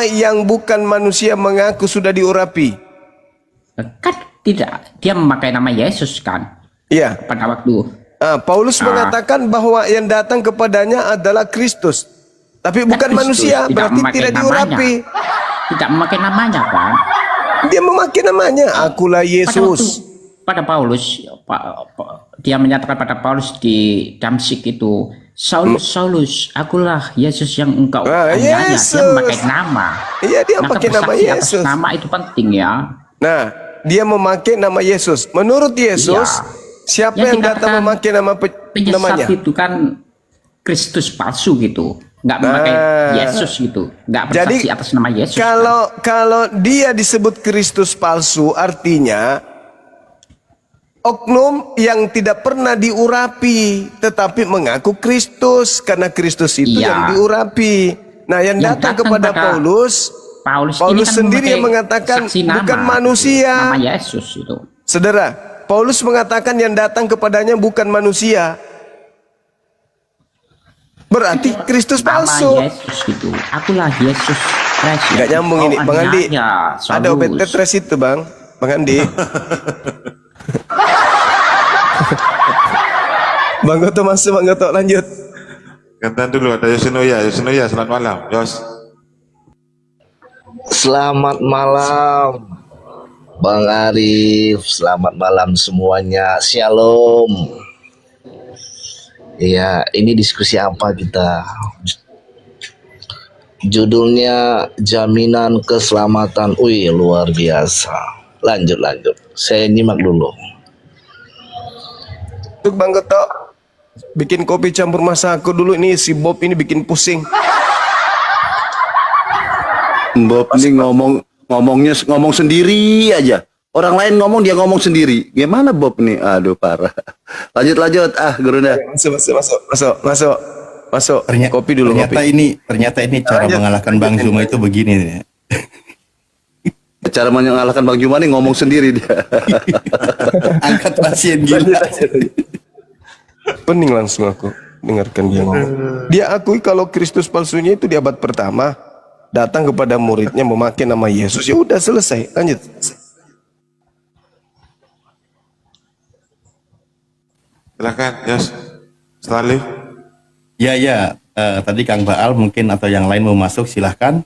yang bukan manusia mengaku sudah diurapi? Kan tidak, dia memakai nama Yesus kan Iya. pada waktu. Paulus mengatakan bahwa yang datang kepadanya adalah Kristus, tapi bukan Kristus manusia, tidak berarti memakai tidak namanya. diurapi. Tidak memakai namanya kan. Dia memakai namanya, akulah Yesus. Pada Paulus, dia menyatakan pada Paulus di Damsik itu, Saulus, Saulus, akulah Yesus yang engkau aniaya. Dia memakai nama. Iya, dia pakai nama Yesus. Nama itu penting ya. Nah, dia memakai nama Yesus. Menurut Yesus, siapa yang datang memakai namanya? Itu kan Kristus palsu gitu, nggak memakai Yesus gitu, nggak bersaksi atas nama Yesus. Kalau dia disebut Kristus palsu, artinya oknum yang tidak pernah diurapi tetapi mengaku Kristus, karena Kristus itu yang diurapi. Nah, yang datang kepada Paulus kan sendiri yang mengatakan bukan manusia. Nama Yesus itu. Saudara, Paulus mengatakan yang datang kepadanya bukan manusia. Berarti Kristus palsu. Nama Yesus itu, akulah Yesus Kristus. Gak nyambung ini, Bang Andi. Ada obat tetres itu, Bang Andi. Bang Goto masuk, Bang Goto lanjut. Gantian dulu, ada Yosinoya. Yosinoya, selamat malam. Yos. Selamat malam, Bang Arif. Selamat malam semuanya. Shalom. Iya, ini diskusi apa kita? Judulnya jaminan keselamatan. Wih, luar biasa. Lanjut. Saya nyimak dulu. Untuk Bang Goto, bikin kopi campur masako dulu, ini si Bob ini bikin pusing. Bob ini ngomong sendiri aja. Orang lain ngomong, dia ngomong sendiri. Gimana Bob nih? Aduh, parah. Lanjut. Gurunda. Masuk. Kopi dulu. Ternyata ini cara mengalahkan Bang Zuma itu begini nih. Cara mengalahkan Bang Zuma nih ngomong sendiri dia. Angkat pasien gila. Pening langsung aku dengarkan dia ngomong. Dia akui kalau Kristus palsunya itu di abad pertama datang kepada muridnya memakai nama Yesus. Ya udah, selesai. Lanjut. Silakan, Yos. Salih. Ya. Tadi Kang Baal mungkin atau yang lain mau masuk, silahkan.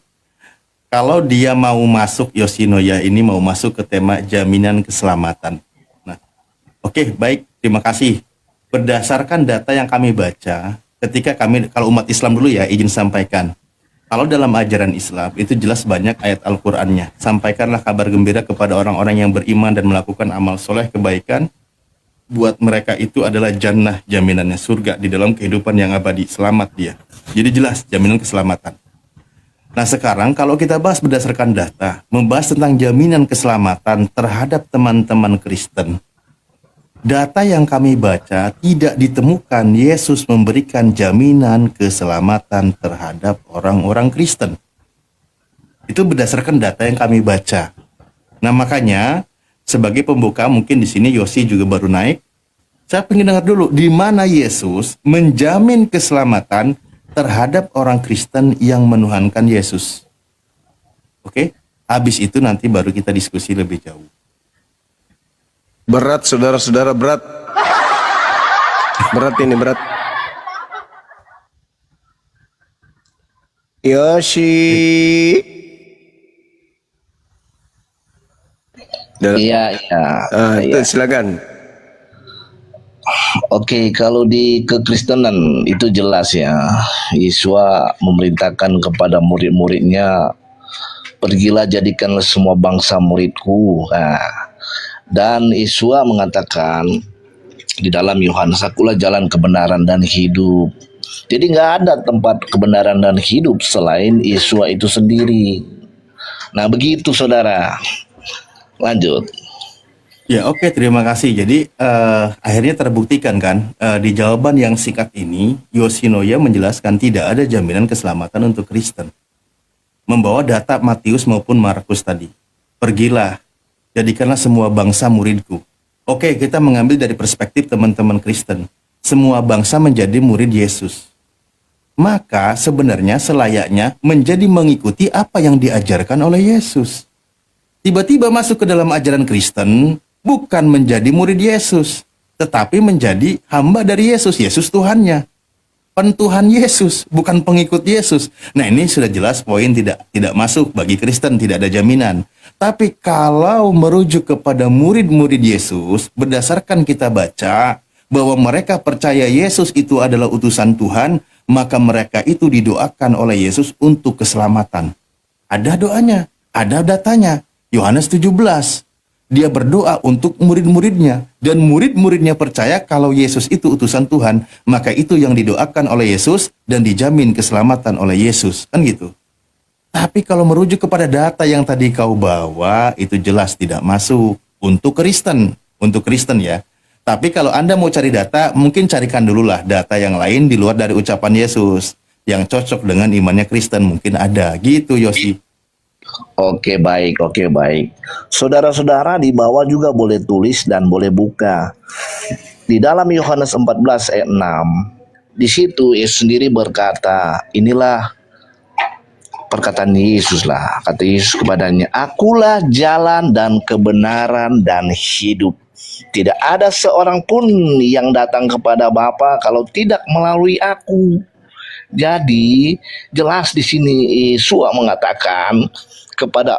Kalau dia mau masuk, Yoshinoya ini mau masuk ke tema jaminan keselamatan. Nah, oke, baik, terima kasih. Berdasarkan data yang kami baca, kalau umat Islam dulu ya, izin sampaikan. Kalau dalam ajaran Islam, itu jelas banyak ayat Al-Qur'annya. Sampaikanlah kabar gembira kepada orang-orang yang beriman dan melakukan amal soleh kebaikan. Buat mereka itu adalah jannah, jaminannya surga di dalam kehidupan yang abadi, selamat dia. Jadi jelas jaminan keselamatan. Nah sekarang kalau kita bahas berdasarkan data, membahas tentang jaminan keselamatan terhadap teman-teman Kristen. Data yang kami baca tidak ditemukan Yesus memberikan jaminan keselamatan terhadap orang-orang Kristen. Itu berdasarkan data yang kami baca. Nah makanya sebagai pembuka mungkin di sini Yosi juga baru naik. Saya pengen dengar dulu di mana Yesus menjamin keselamatan terhadap orang Kristen yang menuhankan Yesus. Oke, habis itu nanti baru kita diskusi lebih jauh. Berat, saudara-saudara, berat. Berat ini, berat. Yoshi. Iya. Itu silakan. Oke, kalau di kekristenan itu jelas ya. Yesus memerintahkan kepada murid-muridnya, pergilah jadikanlah semua bangsa muridku. Dan Yesus mengatakan di dalam Yohanes, akulah jalan kebenaran dan hidup. Jadi nggak ada tempat kebenaran dan hidup selain Yesus itu sendiri. Nah begitu saudara. Lanjut. Ya oke, terima kasih. Jadi akhirnya terbuktikan kan di jawaban yang singkat ini Yoshinoya menjelaskan tidak ada jaminan keselamatan untuk Kristen. Membawa data Matius maupun Markus tadi. Pergilah, jadikanlah semua bangsa muridku. Oke, kita mengambil dari perspektif teman-teman Kristen. Semua bangsa menjadi murid Yesus. maka sebenarnya selayaknya menjadi mengikuti apa yang diajarkan oleh Yesus. Tiba-tiba masuk ke dalam ajaran Kristen, bukan menjadi murid Yesus, tetapi menjadi hamba dari Yesus. Yesus Tuhannya. Pentuhan Yesus, bukan pengikut Yesus. Nah, ini sudah jelas poin tidak masuk bagi Kristen, tidak ada jaminan. Tapi kalau merujuk kepada murid-murid Yesus, berdasarkan kita baca bahwa mereka percaya Yesus itu adalah utusan Tuhan, maka mereka itu didoakan oleh Yesus untuk keselamatan. Ada doanya, ada datanya. Yohanes 17. Dia berdoa untuk murid-muridnya, dan murid-muridnya percaya kalau Yesus itu utusan Tuhan, maka itu yang didoakan oleh Yesus dan dijamin keselamatan oleh Yesus, kan gitu. Tapi kalau merujuk kepada data yang tadi kau bawa, itu jelas tidak masuk untuk Kristen ya. Tapi kalau Anda mau cari data, mungkin carikan dululah data yang lain di luar dari ucapan Yesus yang cocok dengan imannya Kristen, mungkin ada gitu, Yosi. Oke baik. Saudara-saudara di bawah juga boleh tulis dan boleh buka. Di dalam Yohanes 14 ayat 6, di situ Yesus sendiri berkata, inilah perkataan Yesus lah. Kata Yesus kepadanya, akulah jalan dan kebenaran dan hidup. Tidak ada seorang pun yang datang kepada Bapa kalau tidak melalui aku. Jadi jelas di sini Yesus mengatakan kepada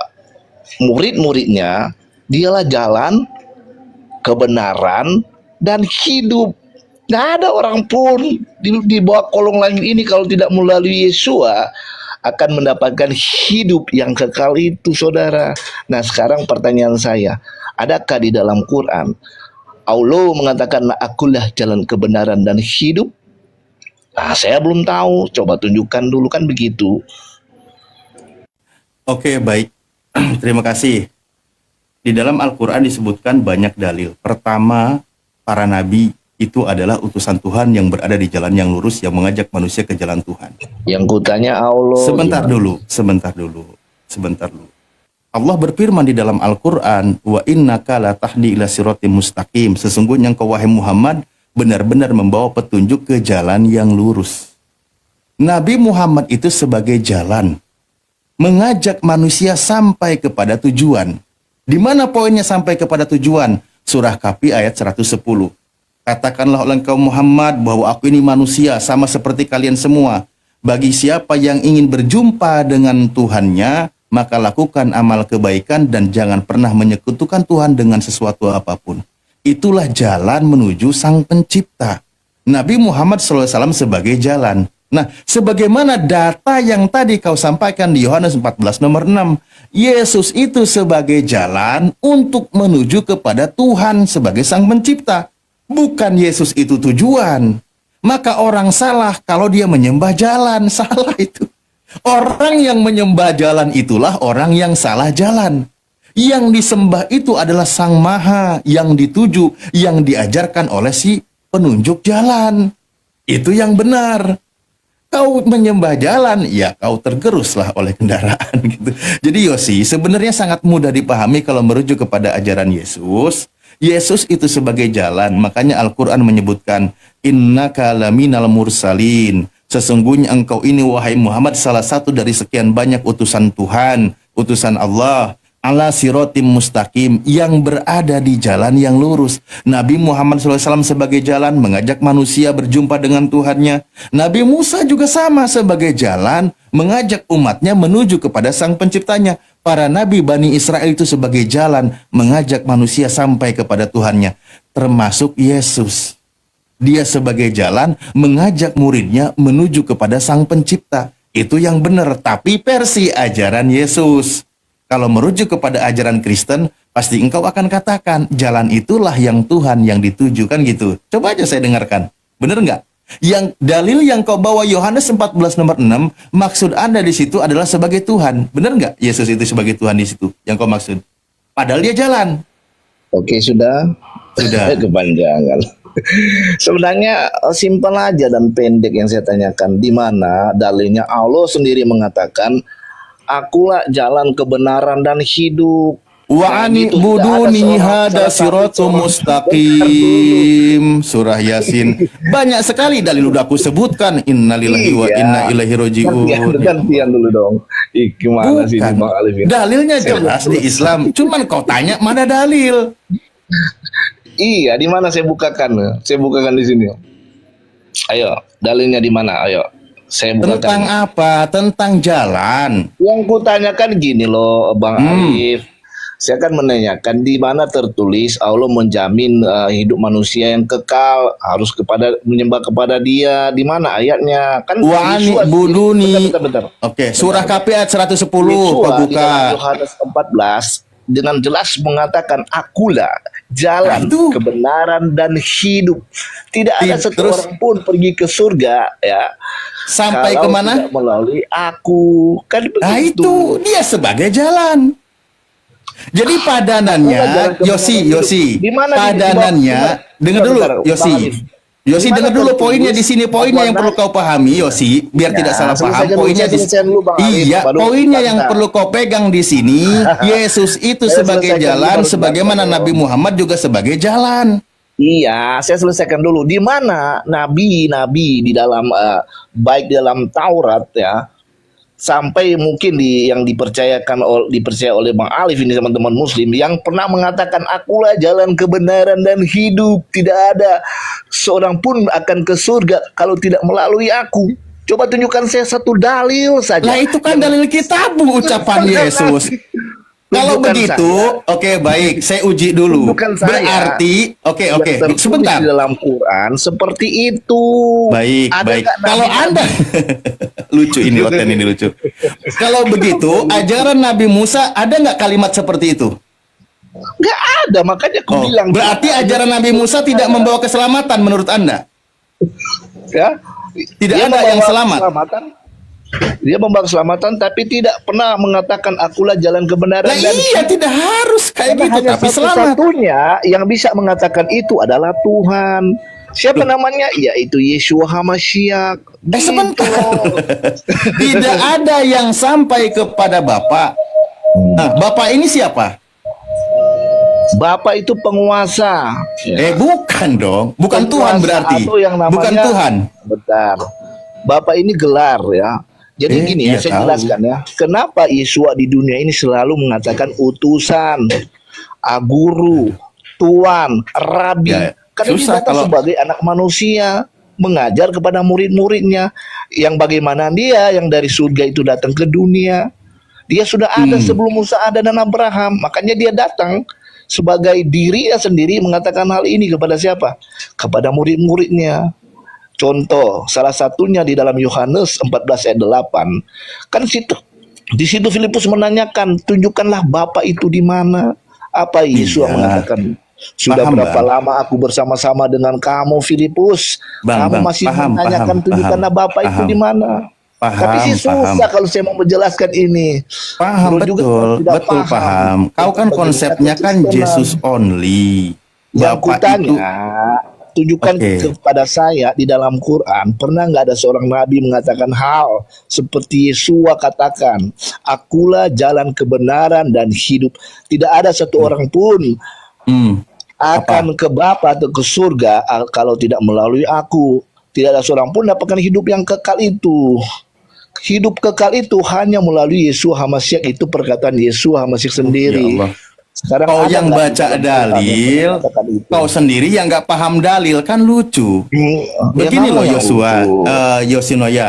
murid-muridnya, dialah jalan, kebenaran, dan hidup. Nggak ada orang pun di bawah kolong langit ini kalau tidak melalui Yesus akan mendapatkan hidup yang kekal itu, saudara. Nah, sekarang pertanyaan saya, adakah di dalam Quran Allah mengatakan akulah jalan kebenaran dan hidup? Nah, saya belum tahu. Coba tunjukkan dulu, kan begitu. Oke, baik. Terima kasih. Di dalam Al-Quran disebutkan banyak dalil. Pertama, para nabi itu adalah utusan Tuhan yang berada di jalan yang lurus, yang mengajak manusia ke jalan Tuhan. Yang kutanya Allah. Sebentar dulu. Allah berfirman di dalam Al-Quran, wa innaka la tahdi ila siratim mustaqim. Sesungguhnya engkau wahai Muhammad benar-benar membawa petunjuk ke jalan yang lurus. Nabi Muhammad itu sebagai jalan, mengajak manusia sampai kepada tujuan. Di mana poinnya sampai kepada tujuan? Surah Kahfi ayat 110. Katakanlah oleh engkau Muhammad bahwa aku ini manusia sama seperti kalian semua. Bagi siapa yang ingin berjumpa dengan Tuhannya, maka lakukan amal kebaikan dan jangan pernah menyekutukan Tuhan dengan sesuatu apapun. Itulah jalan menuju Sang Pencipta. Nabi Muhammad SAW sebagai jalan. Nah, sebagaimana data yang tadi kau sampaikan di Yohanes 14 nomor 6, Yesus itu sebagai jalan untuk menuju kepada Tuhan sebagai Sang Pencipta. Bukan Yesus itu tujuan. Maka orang salah kalau dia menyembah jalan. Salah itu. Orang yang menyembah jalan itulah orang yang salah jalan. Yang disembah itu adalah Sang Maha, yang dituju, yang diajarkan oleh si penunjuk jalan. Itu yang benar. Kau menyembah jalan, ya kau tergeruslah oleh kendaraan gitu. Jadi Yosi, sebenarnya sangat mudah dipahami kalau merujuk kepada ajaran Yesus. Yesus itu sebagai jalan, makanya Al-Quran menyebutkan, innaka laminal mursalin. Sesungguhnya engkau ini wahai Muhammad salah satu dari sekian banyak utusan Tuhan, utusan Allah. Ala sirotim mustaqim, yang berada di jalan yang lurus. Nabi Muhammad SAW sebagai jalan mengajak manusia berjumpa dengan Tuhannya. Nabi Musa juga sama sebagai jalan mengajak umatnya menuju kepada Sang Penciptanya. Para Nabi Bani Israel itu sebagai jalan mengajak manusia sampai kepada Tuhannya. Termasuk Yesus. Dia sebagai jalan mengajak muridnya menuju kepada Sang Pencipta. Itu yang benar, tapi versi ajaran Yesus. Kalau merujuk kepada ajaran Kristen, pasti engkau akan katakan, jalan itulah yang Tuhan yang dituju, kan gitu. Coba aja saya dengarkan. Benar nggak? Yang dalil yang kau bawa Yohanes 14 nomor 6, maksud Anda di situ adalah sebagai Tuhan. Benar nggak Yesus itu sebagai Tuhan di situ yang kau maksud? Padahal dia jalan. Oke, sudah. Kepanjangan. Sebenarnya simpel aja dan pendek yang saya tanyakan. Di mana dalilnya Allah sendiri mengatakan, akulah jalan kebenaran dan hidup. Wa ani Gitu, tidak ada buduni seorang- hada salah satu siratul seorang- mustaqim. Surah Yasin. Banyak sekali dalil udah aku sebutkan. Innalillahi wa Iya. inna ilaihi rajiun. Gantian dulu dong. Gimana sih ini Bukan. Bang Alif ini? Dalilnya jelas di Islam. Cuman kau tanya mana dalil? Iya, di mana saya bukakan? Saya bukakan di sini. Ayo, dalilnya di mana? Ayo, saya bukakan. Tentang apa? Tentang jalan. Yang kutanyakan gini loh, Bang Alif. Saya akan menanyakan di mana tertulis Allah menjamin hidup manusia yang kekal harus menyembah kepada Dia. Di mana ayatnya? Kan Wa ani Yesua- buduni. Bentar. Oke, surah KP ayat 110. Yesua Kau di dalam buka. Yohanes 14 dengan jelas mengatakan akulah jalan, Nah, itu. kebenaran dan hidup. Tidak ada Terus? seorang pun pergi ke surga ya Sampai kalau kemana? tidak melalui aku. Kan Nah begitu. itu dia sebagai jalan. Jadi padanannya, Jalan kebenaran Yosi, Di mana di- padanannya, dengar dulu, Bentar, Bang Yosi. Alif. Yosi Di mana dengar dulu tertulis poinnya di sini, poinnya yang bahwa perlu kau pahami, Yosi, biar Ya, tidak salah paham. selesaikan dulu, Poinnya saya selesaikan dulu, Bang Alif, iya, baru poinnya yang bantah. perlu kau pegang di sini, Yesus itu Saya sebagai selesaikan jalan, dulu, baru sebagaimana bantah. Nabi Muhammad juga sebagai jalan. Iya, saya selesaikan dulu. Di mana nabi-nabi di dalam baik dalam Taurat ya, sampai mungkin yang dipercaya oleh Bang Alif ini teman-teman Muslim yang pernah mengatakan akulah jalan kebenaran dan hidup. Tidak ada seorang pun akan ke surga kalau tidak melalui aku. Coba tunjukkan saya satu dalil saja. Nah itu kan dalil kitabu ucapan Yesus. Kalau Tunjukkan begitu, oke baik, saya uji dulu. Tunjukkan saya. Berarti, oke, Yang tertulis sebentar. di dalam Quran seperti itu. Baik, Ada baik. nggak Kalau nabi-nabi? Anda lucu ini Oten ini lucu. Kalau begitu, ajaran Nabi Musa ada nggak kalimat seperti itu? Nggak ada, makanya aku Oh, bilang. berarti ajaran Nabi Musa tidak membawa keselamatan menurut Anda? Ya, Tidak dia ada yang membawa selamat. keselamatan. Dia membawa keselamatan, tapi tidak pernah mengatakan akulah jalan kebenaran Nah dan iya, tidak harus kayak gitu, hanya tapi selamat. satu-satunya yang bisa mengatakan itu adalah Tuhan. Siapa namanya? Yaitu Yeshua HaMashiach. Sebentar. Gitu. Tidak ada yang sampai kepada Bapak. Nah, Bapak ini siapa? Bapak itu penguasa. Bukan dong. Bukan Tuhan Penguasa berarti. atau yang namanya- Bukan Tuhan. Bentar. Bapak ini gelar ya. Jadi gini ya, iya saya tahu. jelaskan ya. Kenapa Yesua di dunia ini selalu mengatakan utusan, guru, tuan, rabi. Ya, Karena dia susah datang kalau- sebagai anak manusia, mengajar kepada murid-muridnya. Yang bagaimana dia yang dari surga itu datang ke dunia. Dia sudah ada sebelum Musa ada dan Abraham. Makanya dia datang sebagai dirinya sendiri mengatakan hal ini kepada siapa? Kepada murid-muridnya. Contoh, salah satunya di dalam Yohanes 14 ayat 8. Kan di situ Filipus menanyakan, tunjukkanlah Bapa itu di mana. Apa Yesus Iya. mengatakan? Sudah Paham, berapa Bang. lama aku bersama-sama dengan kamu, Filipus? Bang, Kamu Bang, masih paham, menanyakan, paham, tunjukkanlah paham, Bapa itu paham. di mana? Paham, Tapi sih susah paham. kalau saya mau menjelaskan ini. Paham, Bro juga betul, tidak betul paham. Kau kan Bagaimana konsepnya kan kekristenan. Jesus only. Yang Bapak kutanya, itu tunjukkan Oke. kepada saya di dalam Quran, pernah nggak ada seorang nabi mengatakan hal seperti Yesua katakan, akulah jalan kebenaran dan hidup. Tidak ada satu orang pun akan ke Bapa atau ke surga kalau tidak melalui aku. Tidak ada seorang pun dapatkan hidup yang kekal itu. Hidup kekal itu hanya melalui Yesua HaMashiach, itu perkataan Yesua HaMashiach sendiri. Ya Allah. Sekarang Kau ada yang nggak baca di dalam Quran yang dalil, mengatakan itu? kau sendiri yang nggak paham dalil kan lucu. Begini Ya, loh yang Yosua, lucu.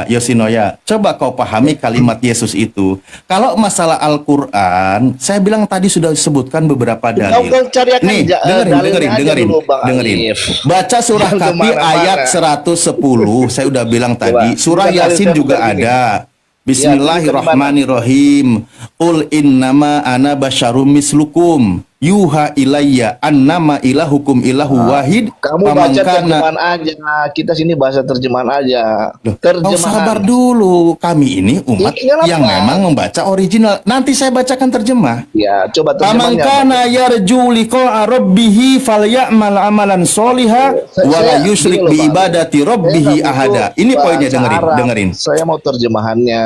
Yosinoya, coba kau pahami kalimat Yesus itu. Kalau masalah Al-Quran, saya bilang tadi sudah sebutkan beberapa dalil. Kau cari akan Nih, dalilnya aja dulu, Bang dengerin. Alif. Baca surah Jangan Kahfi kemana-mana. ayat 110, saya udah bilang tadi. Surah Bukan dalil Yasin saya, juga bukan ini. ada. Bismillahirrahmanirrahim. Qul innama ana basyarum mislukum. Yuha ilayya annama ilahukum ilahu wahid. Kamu Faman baca kana- terjemahan aja. Kita sini bahasa terjemahan aja. Loh, kau sabar Terjemahan. dulu. Kami ini umat Iya, kenapa? yang memang membaca original. Nanti saya bacakan terjemah. Ya, coba Faman terjemahnya. kana yarju liqa'a rabbih falyamal amalan sholiha wa la yusyrik Gini loh, bi Bang. ibadati Saya rabbih nggak ahada. butuh Ini poinnya, bahasa dengerin, Arab. dengerin. Saya mau terjemahannya.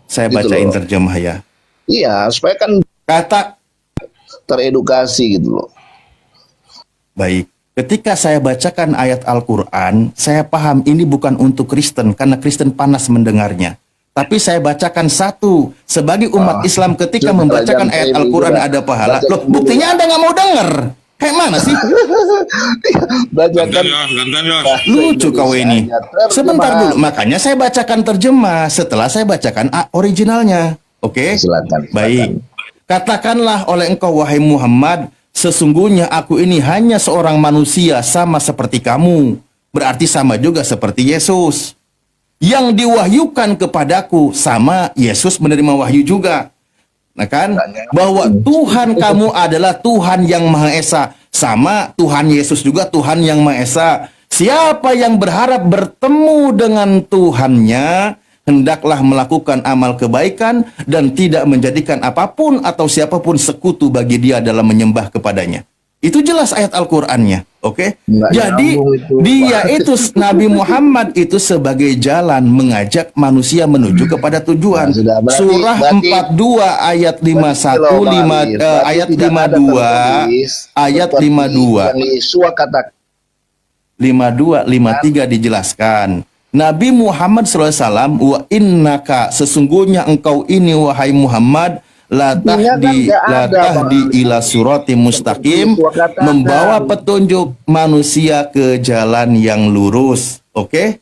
Saya Gitu bacain loh. terjemah ya. Iya, supaya kan Kata teredukasi gitu loh. Baik. Ketika saya bacakan ayat Al-Quran, saya paham ini bukan untuk Kristen, karena Kristen panas mendengarnya. Tapi saya bacakan satu, sebagai umat Islam ketika membacakan ayat Al-Quran ada pahala. Loh, buktinya Anda nggak mau dengar. Kayak mana sih? Bacakan Lucu kau ini. Sebentar dulu, makanya saya bacakan terjemah setelah saya bacakan originalnya. Oke? Silakan. Baik. Katakanlah oleh engkau wahai Muhammad, sesungguhnya aku ini hanya seorang manusia sama seperti kamu. Berarti sama juga seperti Yesus. Yang diwahyukan kepadaku sama Yesus menerima wahyu juga. Nah kan, bahwa Tuhan kamu adalah Tuhan yang Maha Esa, sama Tuhan Yesus juga Tuhan yang Maha Esa. Siapa yang berharap bertemu dengan Tuhannya, hendaklah melakukan amal kebaikan dan tidak menjadikan apapun atau siapapun sekutu bagi dia dalam menyembah kepadanya. Itu jelas ayat Al-Qur'annya, oke? Jadi dia itu Nabi Muhammad itu sebagai jalan mengajak manusia menuju kepada tujuan. Surah 42 ayat 51 ayat 52 ayat 52 53 dijelaskan. Nabi Muhammad SAW, wa innaka, sesungguhnya engkau ini wahai Muhammad, la tahdi ila surati mustaqim, membawa petunjuk manusia ke jalan yang lurus. Oke?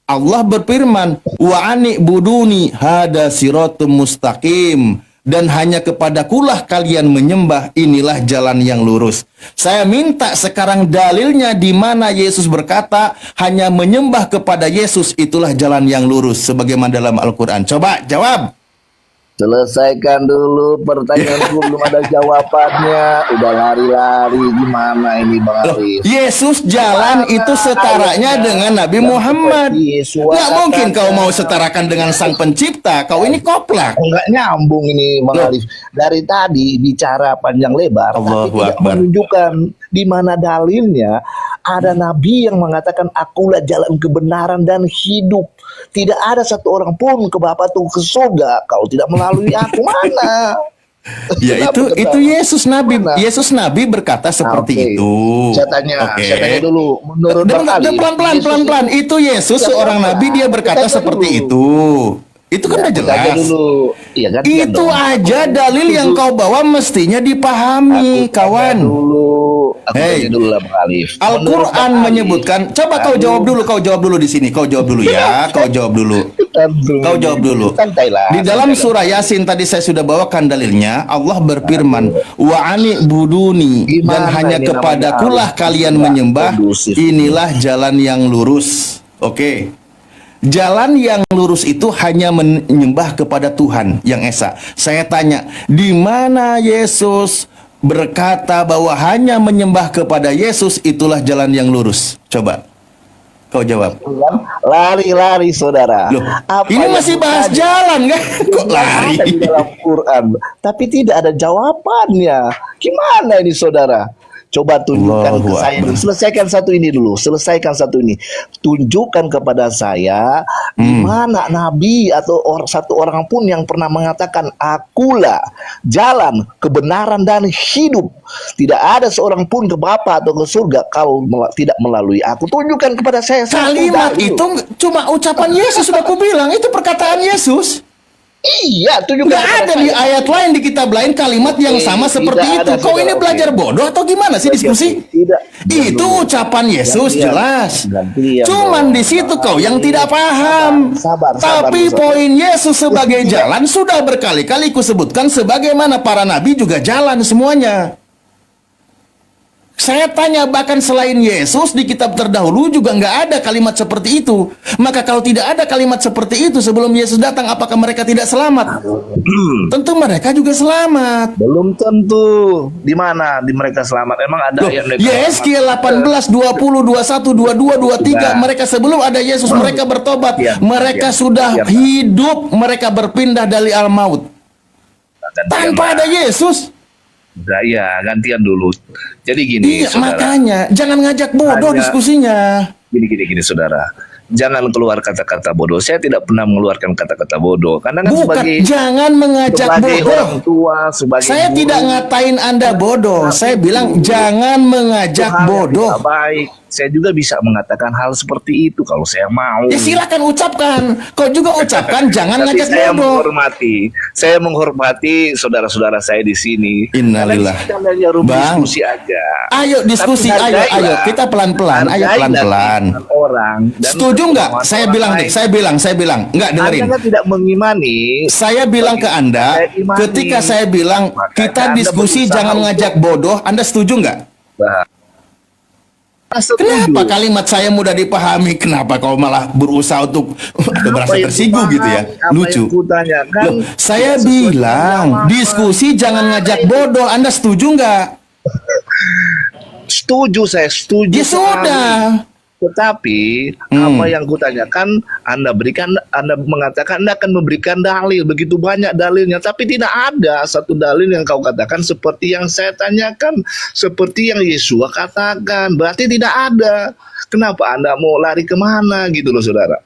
Allah berfirman, wa ani buduni hada siratum mustaqim, dan hanya kepadakulah kalian menyembah, inilah jalan yang lurus. Saya minta sekarang dalilnya di mana Yesus berkata hanya menyembah kepada Yesus itulah jalan yang lurus sebagaimana dalam Al-Qur'an. Coba jawab. Selesaikan dulu pertanyaanku, belum ada jawabannya. Udah lari-lari, gimana ini Bang Arif? Yesus jalan itu setaranya dengan Nabi Muhammad. Nggak mungkin kau mau setarakan dengan Sang Pencipta. Kau ini koplak. Nggak nyambung ini Bang Arif. Dari tadi bicara panjang lebar, tapi tidak menunjukkan di mana dalilnya ada Nabi yang mengatakan akulah jalan kebenaran dan hidup. Tidak ada satu orang pun ke Bapa tuh ke surga kalau tidak melalui aku. Mana? Ya itu Yesus Nabi. Yesus Nabi berkata seperti itu. Saya tanya dulu. Menurut pelan-pelan. Itu Yesus seorang Nabi, dia berkata seperti itu. Itu kan udah jelas. Ya, itu aja dalil yang kau bawa mestinya dipahami, kawan. Hei, Al-Quran menyebutkan. Coba kau jawab dulu di sini. Kau jawab dulu ya. Kau jawab dulu. Di dalam surah Yasin tadi saya sudah bawakan dalilnya. Allah berfirman, wa ani buduni, dan hanya kepadakulah kalian menyembah. Inilah jalan yang lurus. Oke. Jalan yang lurus itu hanya menyembah kepada Tuhan yang Esa. Saya tanya, di mana Yesus berkata bahwa hanya menyembah kepada Yesus itulah jalan yang lurus? Coba, kau jawab. Lari-lari saudara. Loh, ini masih bahas jalan kan? Kok lari? Di dalam Quran, tapi tidak ada jawabannya. Gimana ini saudara? Coba tunjukkan ke saya. Selesaikan satu ini. Tunjukkan kepada saya di mana Nabi atau satu orang pun yang pernah mengatakan akulah jalan, kebenaran dan hidup. Tidak ada seorang pun ke Bapa atau ke surga kalau tidak melalui aku. Tunjukkan kepada saya. Kalimat itu cuma ucapan Yesus, sudah aku bilang. Itu perkataan Yesus. Iya, tunjukkan. Nggak ada di ayat lain, di kitab lain kalimat yang sama seperti itu. Kau ini belajar bodoh atau gimana sih diskusi? Tidak. Itu ucapan Yesus jelas. Cuman di situ kau yang tidak paham. Tapi poin Yesus sebagai jalan sudah berkali-kali kusebutkan, sebagaimana para nabi juga jalan semuanya. Saya tanya, bahkan selain Yesus di kitab terdahulu juga nggak ada kalimat seperti itu. Maka kalau tidak ada kalimat seperti itu sebelum Yesus datang, apakah mereka tidak selamat? Tentu mereka juga selamat. Belum tentu. Di mana di mereka selamat? Emang ada yang Yeskiel 18, 20, 21, 22, 23. Mereka sebelum ada Yesus mereka bertobat. Mereka sudah hidup. Mereka berpindah dari al-maut. Tanpa ada Yesus. Ya, gantian dulu. Jadi gini, iya, saudara. Makanya jangan ngajak bodoh diskusinya. Gini, saudara. jangan keluar kata-kata bodoh. Saya tidak pernah mengeluarkan kata-kata bodoh. Karena kan Bukan, sebagai jangan mengajak bodoh. orang tua, sebagai Saya guru, tidak ngatain Anda bodoh. Saya bilang jangan itu mengajak hal yang bodoh. tidak baik. Saya juga bisa mengatakan hal seperti itu kalau saya mau. Ya silakan ucapkan. Kau juga ucapkan jangan Tapi ngajak saya bodoh. menghormati saudara-saudara saya di sini. Innalillah. Karena kita hanya Bang, diskusi aja. Ayo diskusi, Tapi ayo hargailah. kita pelan-pelan, ayo Hargailah pelan-pelan. keinginan orang. Dan Setuju nggak? kemauan Saya orang bilang lain. deh, saya bilang, nggak dengerin. Anda kan tidak mengimani. Saya bilang ke Anda, Saya imani. ketika saya bilang Makanya kita Anda diskusi berusaha jangan untuk- ngajak bodoh, Anda setuju nggak? Setuju. Kenapa kalimat saya mudah dipahami? Kenapa kau malah berusaha untuk atau merasa Apa yang tersinggung gitu ya? kupahami, apa Lucu. yang kutanyakan, Loh, saya sesuai dengan bilang jawaban. diskusi jangan ngajak bodoh. Anda setuju nggak? Setuju, saya setuju. Ya sekali. sudah. Tetapi apa yang kutanyakan, Anda mengatakan Anda akan memberikan dalil, begitu banyak dalilnya, tapi tidak ada satu dalil yang kau katakan seperti yang saya tanyakan, seperti yang Yesua katakan. Berarti tidak ada. Kenapa Anda mau lari kemana gitu loh, saudara?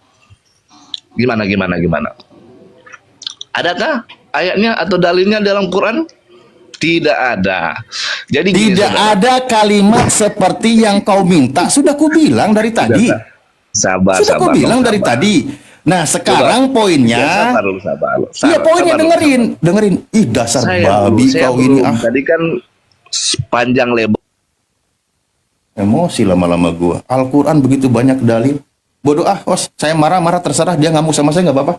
Gimana? Adakah ayatnya atau dalilnya dalam Quran? Tidak ada. Jadi gini, Tidak saudara. ada kalimat seperti yang kau minta. Sudah ku bilang dari tadi. Sabar. Sudah ku bilang dari tadi. Nah, sekarang poinnya. Sabar. Iya, poinnya dengerin. Ih, dasar babi kau ini. Tadi kan panjang lebar. Emosi lama-lama gua. Al-Quran begitu banyak dalil. Bodoh bos. Saya marah-marah terserah. Dia ngamuk sama saya nggak apa-apa.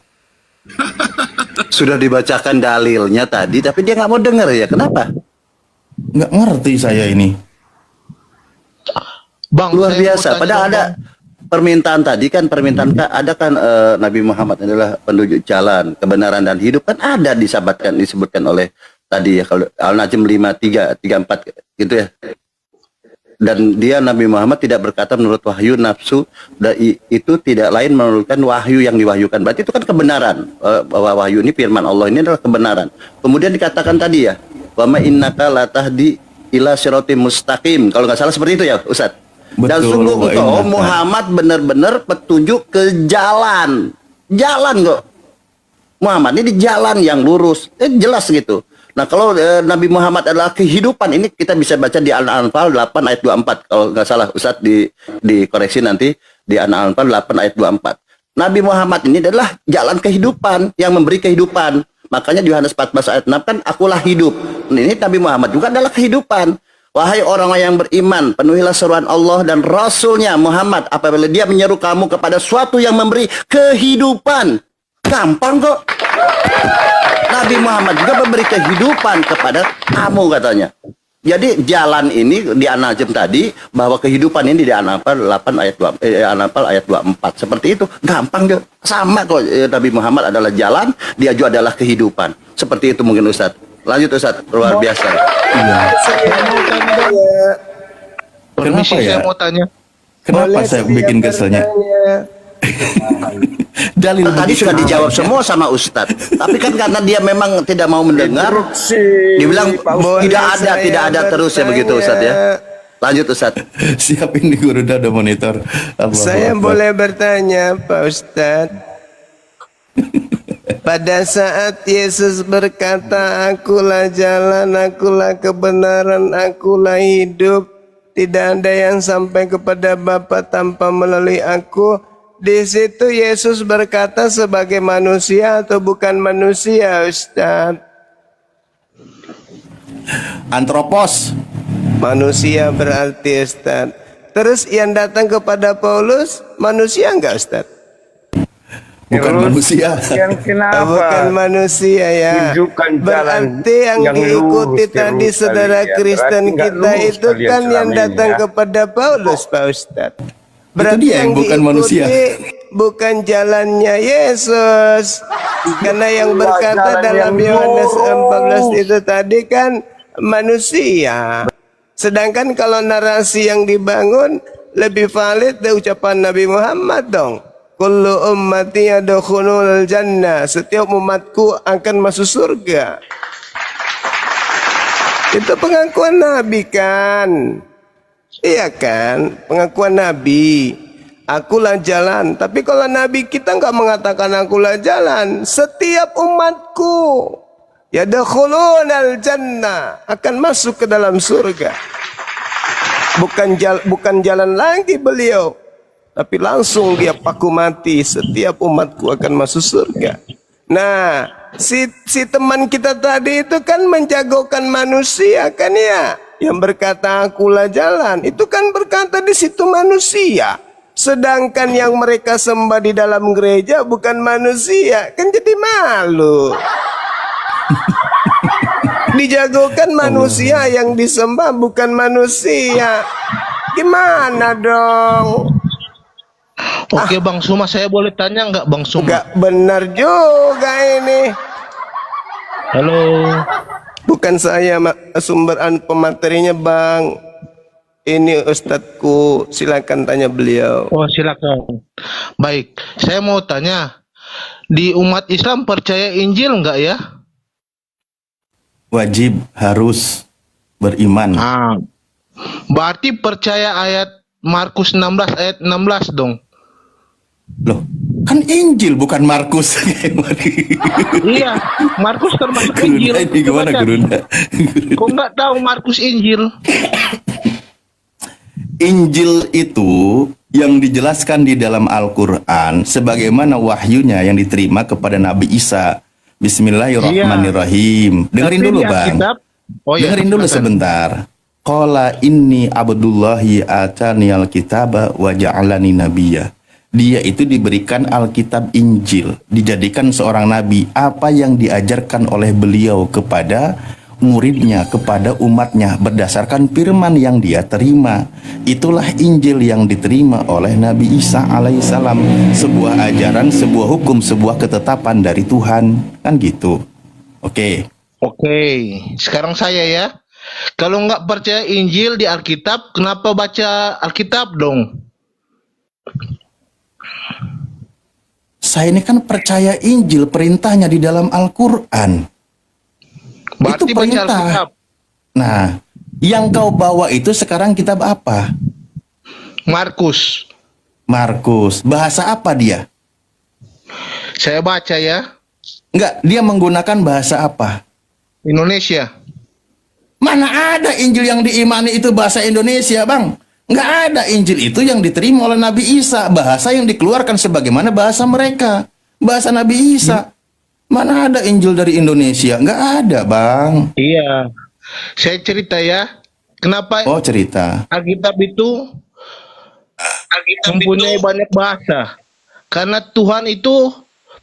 Sudah dibacakan dalilnya tadi, tapi dia nggak mau denger ya. Kenapa? Nggak ngerti saya ini. Bang, Luar saya mau biasa. tanya Padahal dong, ada Bang. permintaan tadi kan, ada kan Nabi Muhammad adalah penunjuk jalan, kebenaran dan hidup, kan ada disebutkan oleh tadi ya, kalau Al-Najm 5:3-4 gitu ya. Dan dia Nabi Muhammad tidak berkata menurut wahyu nafsu, dan itu tidak lain menurutkan wahyu yang diwahyukan. Berarti itu kan kebenaran, bahwa wahyu ini firman Allah ini adalah kebenaran. Kemudian dikatakan tadi ya, wa ma innaka la tahdi ila siratim mustaqim. Kalau nggak salah seperti itu ya, Ustaz. Dan Betul, sungguh wa engkau innaka. Muhammad benar-benar petunjuk ke jalan kok. Muhammad ini di jalan yang lurus, jelas gitu. Nah, kalau Nabi Muhammad adalah kehidupan, ini kita bisa baca di Al-Anfal 8 ayat 24. Kalau nggak salah, Ustadz dikoreksi nanti di Al-Anfal 8 ayat 24. Nabi Muhammad ini adalah jalan kehidupan, yang memberi kehidupan. Makanya di Yohanes 14 ayat 6 kan, akulah hidup. Ini Nabi Muhammad juga adalah kehidupan. Wahai orang yang beriman, penuhilah seruan Allah dan Rasulnya Muhammad apabila dia menyeru kamu kepada suatu yang memberi kehidupan. Gampang kok. Nabi Muhammad juga memberi kehidupan kepada kamu katanya. Jadi jalan ini di An-Najm tadi, bahwa kehidupan ini di An-Anfal 8 ayat 2, An-Anfal ayat 24. Seperti itu, gampang kok. Sama kok, Nabi Muhammad adalah jalan, dia juga adalah kehidupan. Seperti itu mungkin Ustaz. Lanjut Ustaz, luar biasa. Permisi, Kenapa ya? saya mau tanya. Kenapa saya bikin keselnya? Dalil Tadi begitu sudah apa dijawab ya? semua sama Ustadz. Tapi kan karena dia memang tidak mau mendengar, dibilang tidak ada terus ya begitu Ustadz ya. Lanjut Ustadz. Siap, ini guru udah ada monitor. Allahu Saya Akbar. boleh bertanya, Pak Ustadz? Pada saat Yesus berkata, akulah jalan, akulah kebenaran, akulah hidup, tidak ada yang sampai kepada Bapa tanpa melalui aku. Di situ Yesus berkata sebagai manusia atau bukan manusia, Ustadz? Antropos. Manusia berarti, Ustadz. Terus yang datang kepada Paulus, manusia enggak, Ustadz? Bukan manusia. Yang kenapa? Bukan manusia ya. Tunjukkan jalan Berarti yang yang diikuti lurus tadi terus saudara kalian. Kristen Berarti nggak kita lurus itu kalian kan yang selama ini, datang ya. kepada Paulus, Pak Ustadz. dia yang bukan manusia. Bukan jalannya Yesus. Karena yang berkata jalan dalam yang Yohanes lurus. 14 itu tadi kan manusia. Sedangkan kalau narasi yang dibangun lebih valid dari ucapan Nabi Muhammad dong. Kullu ummati yadkhulul jannah. Setiap umatku akan masuk surga. Itu pengakuan Nabi kan? Iya kan? Pengakuan Nabi. akulah jalan. Tapi kalau Nabi kita nggak mengatakan akulah jalan, setiap umatku yadkhulunal jannah, akan masuk ke dalam surga. Bukan jalan lagi beliau, tapi langsung dia paku mati, setiap umatku akan masuk surga. Nah, si teman kita tadi itu kan menjagokan manusia kan ya, yang berkata akulah jalan, itu kan berkata di situ manusia. Sedangkan yang mereka sembah di dalam gereja bukan manusia, kan jadi malu. Dijagokan manusia, yang disembah bukan manusia. Gimana dong? Oke Bang Suma, saya boleh tanya nggak Bang Suma? Nggak benar juga ini. Halo. Bukan saya sumber pematerinya Bang. Ini Ustadzku, silakan tanya beliau. Oh silakan. Baik, saya mau tanya, di umat Islam percaya Injil nggak ya? Wajib, harus beriman. Ah, berarti percaya ayat Markus 16 ayat 16 dong. Loh, kan Injil bukan Markus. Iya, Markus termasuk Gurunda Injil. ini gimana Coba Gurunda? kok nggak tahu Markus Injil? Injil itu yang dijelaskan di dalam Al-Quran sebagaimana wahyunya yang diterima kepada Nabi Isa. Bismillahirrahmanirrahim. Dengerin Tapi dulu di Bang. Alkitab, oh ya, Dengerin dulu silakan. sebentar. Qala inni abdullahi ataniyal kitaba wa ja'alani nabiyya. Dia itu diberikan Alkitab Injil, dijadikan seorang nabi. Apa yang diajarkan oleh beliau kepada muridnya, kepada umatnya berdasarkan firman yang dia terima. Itulah Injil yang diterima oleh Nabi Isa alaihissalam. Sebuah ajaran, sebuah hukum, sebuah ketetapan dari Tuhan. Kan gitu. Oke. Oke, sekarang saya ya. Kalau nggak percaya Injil di Alkitab, kenapa baca Alkitab dong? Saya ini kan percaya Injil, perintahnya di dalam Al-Quran. Berarti Itu baca perintah. Alkitab. Nah, yang kau bawa itu sekarang kitab apa? Markus. Markus. Bahasa apa dia? Saya baca ya. Enggak, dia menggunakan bahasa apa? Indonesia. Mana ada Injil yang diimani itu bahasa Indonesia, Bang? Enggak ada. Injil itu yang diterima oleh Nabi Isa. Bahasa yang dikeluarkan sebagaimana bahasa mereka. Bahasa Nabi Isa. Mana ada Injil dari Indonesia? Enggak ada, Bang. Iya. Saya cerita ya. Kenapa Oh, cerita. Alkitab itu mempunyai banyak bahasa? Karena Tuhan itu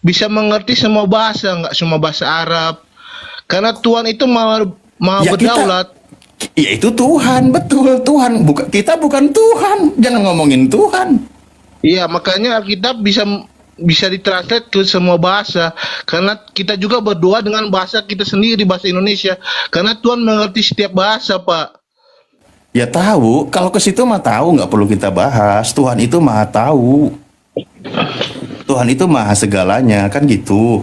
bisa mengerti semua bahasa, nggak semua bahasa Arab. Karena Tuhan itu mau Ya, berdaulat. Ya itu Tuhan, betul Tuhan. Kita bukan Tuhan. Jangan ngomongin Tuhan. Iya, makanya Alkitab bisa ditranslate ke semua bahasa. Karena kita juga berdoa dengan bahasa kita sendiri, bahasa Indonesia. Karena Tuhan mengerti setiap bahasa, Pak. Ya tahu, kalau ke situ mah tahu, nggak perlu kita bahas. Tuhan itu maha tahu. Tuhan itu maha segalanya, kan gitu.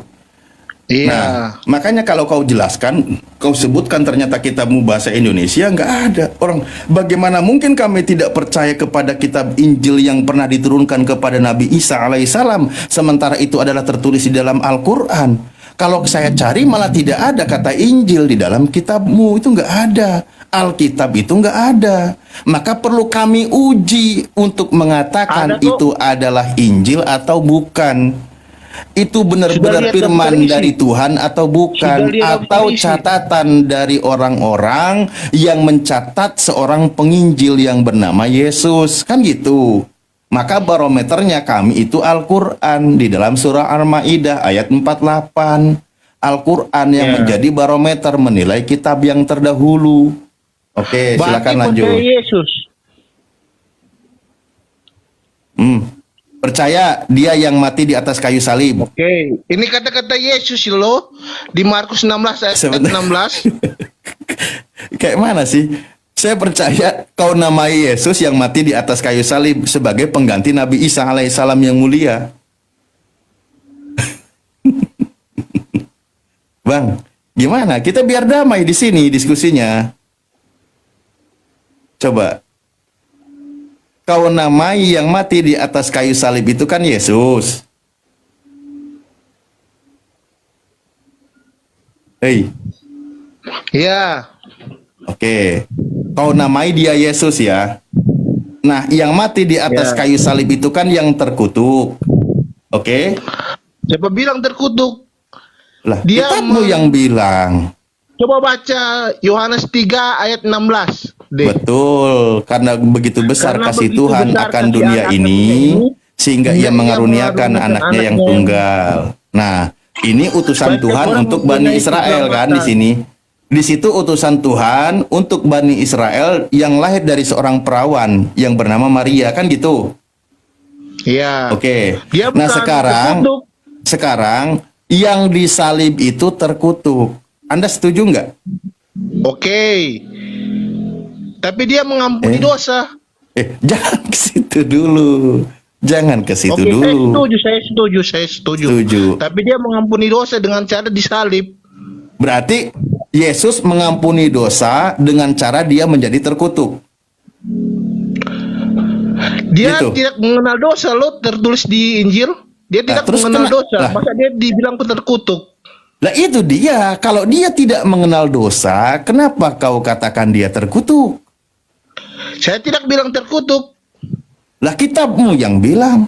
Iya. Nah, makanya kalau kau jelaskan, kau sebutkan ternyata kitabmu bahasa Indonesia, nggak ada. Orang, bagaimana mungkin kami tidak percaya kepada kitab Injil yang pernah diturunkan kepada Nabi Isa alaihissalam, sementara itu adalah tertulis di dalam Al-Quran. Kalau saya cari malah tidak ada kata Injil di dalam kitabmu, itu nggak ada. Alkitab itu nggak ada. Maka perlu kami uji untuk mengatakan Ada kok. itu adalah Injil atau bukan. Itu benar-benar Sudah lihat firman daftar isi? dari Tuhan atau bukan, Sudah lihat daftar atau isi? catatan dari orang-orang yang mencatat seorang penginjil yang bernama Yesus, kan gitu. Maka barometernya kami itu Al-Quran di dalam surah Al-Maidah ayat 48. Al-Quran yang Ya. menjadi barometer menilai kitab yang terdahulu. Oke, Berarti silakan percaya lanjut. Yesus. Percaya dia yang mati di atas kayu salib. Oke. Ini kata-kata Yesus loh di Markus 16 ayat Sebentar. 16. Kayak mana sih? Saya percaya kau namai Yesus yang mati di atas kayu salib sebagai pengganti Nabi Isa alaihissalam yang mulia. Bang, gimana? Kita biar damai di sini diskusinya. Coba. kau namai yang mati di atas kayu salib itu kan Yesus. Hei, Ya, oke. Kau namai dia Yesus ya. Nah, yang mati di atas Ya. kayu salib itu kan yang terkutuk. Oke? siapa bilang terkutuk? Lah, Dia kitabmu yang bilang. Coba baca Yohanes 3 ayat 16. Deh. Betul, karena begitu besar Karena kasih begitu Tuhan besar akan kasih dunia anak ini, sehingga ia mengaruniakan anaknya yang anaknya. tunggal. Nah, ini utusan Supaya Tuhan orang untuk Bani mempunyai Israel kan di keselamatan. sini. Di situ utusan Tuhan untuk Bani Israel yang lahir dari seorang perawan yang bernama Maria kan gitu. Ya. Oke. Dia Nah, bukan terkutuk. sekarang yang disalib itu terkutuk. Anda setuju nggak? Oke. Tapi dia mengampuni dosa. Jangan ke situ dulu. Jangan ke situ Oke, dulu. saya setuju. Setuju. Tapi dia mengampuni dosa dengan cara disalib. Berarti Yesus mengampuni dosa dengan cara dia menjadi terkutuk. Dia Gitu. tidak mengenal dosa loh, tertulis di Injil. Dia tidak terus mengenal kena- dosa. lah. Masa dia dibilang terkutuk? Lah itu dia. Kalau dia tidak mengenal dosa, kenapa kau katakan dia terkutuk? Saya tidak bilang terkutuk. Lah kitabmu yang bilang.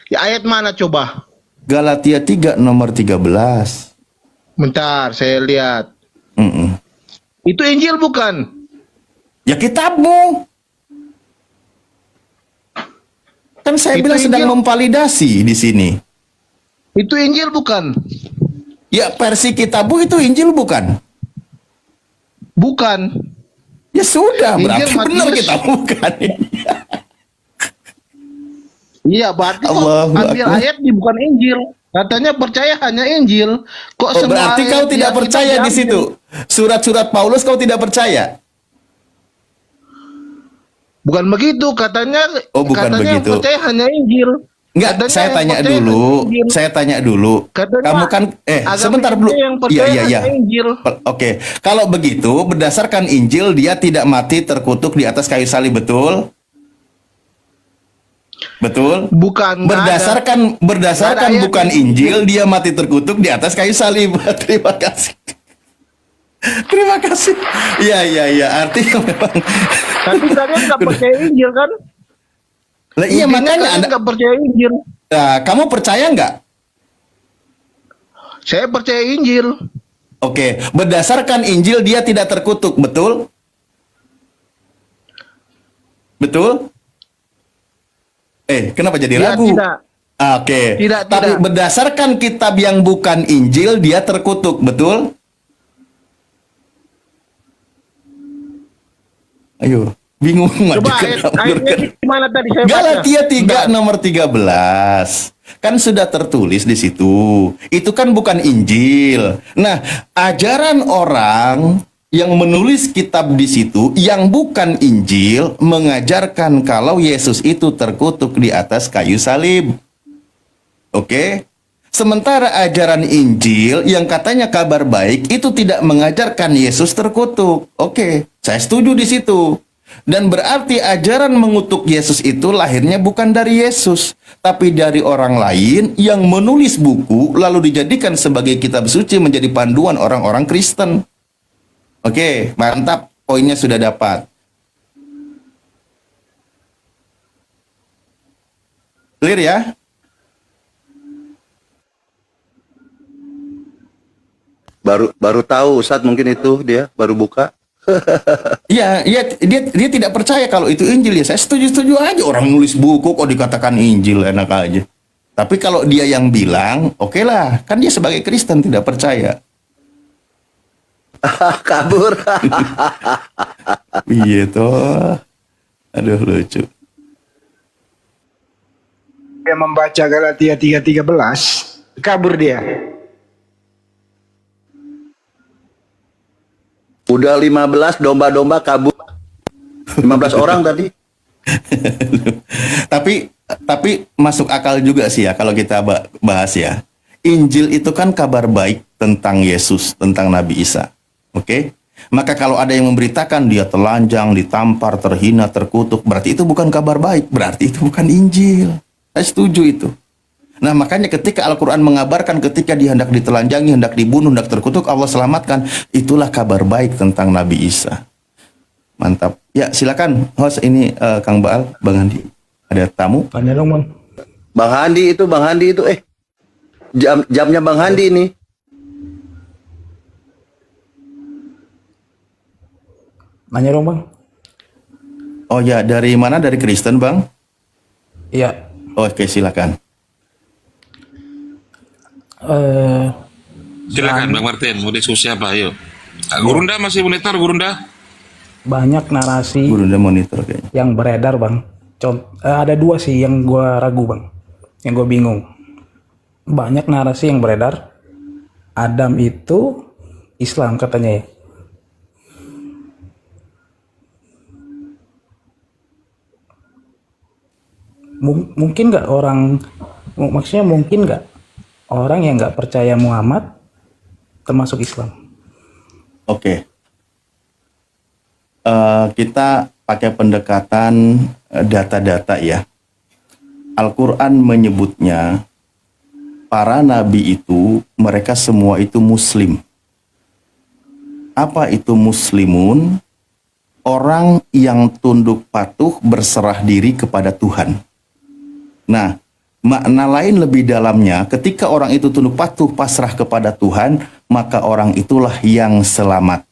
Ya, ayat mana coba? Galatia 3 nomor 13. Bentar, saya lihat. Mm-mm. Itu Injil bukan? Ya kitabmu. Kan saya Itu bilang sedang Injil. memvalidasi di sini. Itu Injil bukan? Ya versi kitabmu itu Injil bukan? Bukan. Ya sudah, Injil berarti benar Matius. kita bukan. Iya, berarti kok Allahu ambil Akbar. ayat di bukan Injil. Katanya percaya hanya Injil. Kok Oh, semua berarti ayat kau tidak yang percaya kita di situ. diambil? Surat-surat Paulus kau tidak percaya. Bukan begitu, katanya. Oh, bukan katanya begitu. Yang percaya hanya Injil. Enggak, Katanya saya yang tanya percaya dulu. hanya Injil. Saya tanya dulu. Katanya Kamu kan agama sebentar kita dulu. yang percaya hanya Injil. Oke. Kalau begitu berdasarkan Injil dia tidak mati terkutuk di atas kayu salib, betul? Betul? Bukan. nggak ada. Berdasarkan Nggak ada bukan ayat. Injil dia mati terkutuk di atas kayu salib. Terima kasih. Terima kasih. Iya. Artinya memang. Tapi kalian nggak percaya Injil kan? Lah iya, Intinya makanya kalian Anda. nggak percaya Injil. Nah, kamu percaya nggak? Saya percaya Injil. Oke, berdasarkan Injil dia tidak terkutuk, betul? Betul? Kenapa jadi Ya, ragu? tidak. Oke. Tidak, Tapi tidak. berdasarkan kitab yang bukan Injil dia terkutuk, betul? Ayo, bingung Coba majukan, ayatnya di mana tadi saya baca? Galatia 3 Bentar. nomor 13. Kan sudah tertulis di situ. Itu kan bukan Injil. Nah, ajaran orang yang menulis kitab di situ yang bukan Injil mengajarkan kalau Yesus itu terkutuk di atas kayu salib. Oke? Sementara ajaran Injil yang katanya kabar baik itu tidak mengajarkan Yesus terkutuk. Oke, saya setuju di situ. Dan berarti ajaran mengutuk Yesus itu lahirnya bukan dari Yesus, tapi dari orang lain yang menulis buku lalu dijadikan sebagai kitab suci menjadi panduan orang-orang Kristen. Oke, mantap. Poinnya sudah dapat. Clear ya? Baru tahu Ustadz, mungkin itu dia baru buka. Iya, dia tidak percaya kalau itu Injil ya. Saya setuju aja orang nulis buku kok dikatakan Injil, enak aja. Tapi kalau dia yang bilang, oke lah, kan dia sebagai Kristen tidak percaya. Kabur. Iya toh. Aduh lucu. Dia membaca Galatia 3:13, kabur dia. Udah 15 domba-domba kabur. 15 orang tadi. tapi masuk akal juga sih ya kalau kita bahas ya. Injil itu kan kabar baik tentang Yesus, tentang Nabi Isa. Oke? Maka kalau ada yang memberitakan dia telanjang, ditampar, terhina, terkutuk, berarti itu bukan kabar baik, berarti itu bukan Injil. Saya setuju itu. Nah, makanya ketika Al-Quran mengabarkan ketika dia hendak ditelanjangi, hendak dibunuh, hendak terkutuk, Allah selamatkan, itulah kabar baik tentang Nabi Isa. Mantap. Ya, silakan host ini Kang Baal, Bang Handi. Ada tamu? Tanya dong bang. Bang Handi itu jamnya Bang Handi ini. Nanya dong bang. Oh ya, dari mana? Dari Kristen, Bang? Iya. Oke, silakan. Silakan Bang Martin, mau diskusi apa? Ayo. Gurunda masih monitor Gurunda? Banyak narasi Gurunda monitor kayaknya. yang beredar bang. Ada dua sih yang gue ragu bang, yang gue bingung. Banyak narasi yang beredar Adam itu Islam katanya ya. Mungkin nggak maksudnya mungkin nggak orang yang nggak percaya Muhammad termasuk Islam? Oke. Kita pakai pendekatan data-data ya. Al-Quran menyebutnya para nabi itu, mereka semua itu muslim. Apa itu muslimun? Orang yang tunduk patuh berserah diri kepada Tuhan. Nah, makna lain lebih dalamnya, ketika orang itu tunduk patuh pasrah kepada Tuhan, maka orang itulah yang selamat.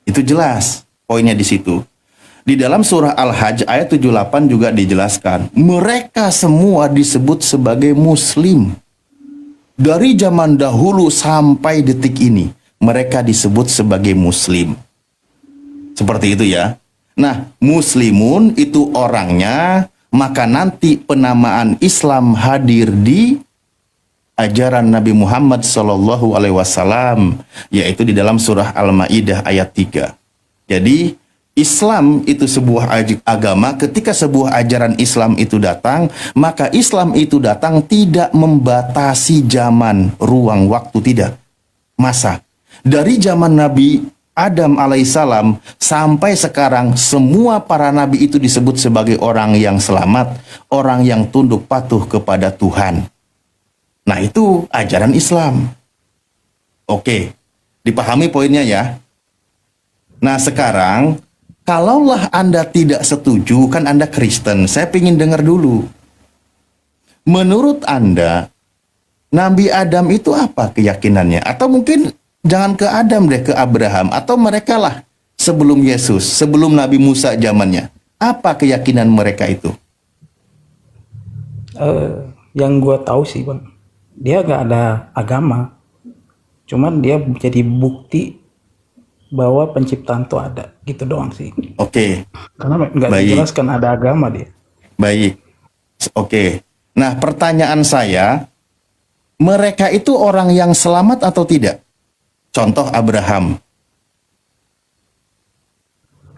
Itu jelas poinnya di situ. Di dalam surah Al-Hajj ayat 78 juga dijelaskan, mereka semua disebut sebagai muslim. Dari zaman dahulu sampai detik ini, mereka disebut sebagai muslim. Seperti itu ya. Nah, muslimun itu orangnya, maka nanti penamaan Islam hadir di ajaran Nabi Muhammad SAW, yaitu di dalam surah Al-Maidah ayat 3. Jadi Islam itu sebuah agama. Ketika sebuah ajaran Islam itu datang, maka Islam itu datang tidak membatasi zaman, ruang, waktu, tidak. Masa dari zaman Nabi Adam alaihissalam sampai sekarang, semua para nabi itu disebut sebagai orang yang selamat, orang yang tunduk patuh kepada Tuhan. Nah, itu ajaran Islam. Oke, dipahami poinnya ya. Nah, sekarang kalaulah Anda tidak setuju, kan Anda Kristen, saya ingin dengar dulu. Menurut Anda, Nabi Adam itu apa keyakinannya? Atau mungkin jangan ke Adam deh, ke Abraham. Atau mereka lah sebelum Yesus, sebelum Nabi Musa zamannya. Apa keyakinan mereka itu? Yang gue tahu sih bang, dia nggak ada agama. Cuman dia jadi bukti bahwa penciptaan itu ada. Gitu doang sih. Oke. Karena nggak dijelaskan ada agama dia. Baik. Oke. Nah, pertanyaan saya, mereka itu orang yang selamat atau tidak? Contoh Abraham.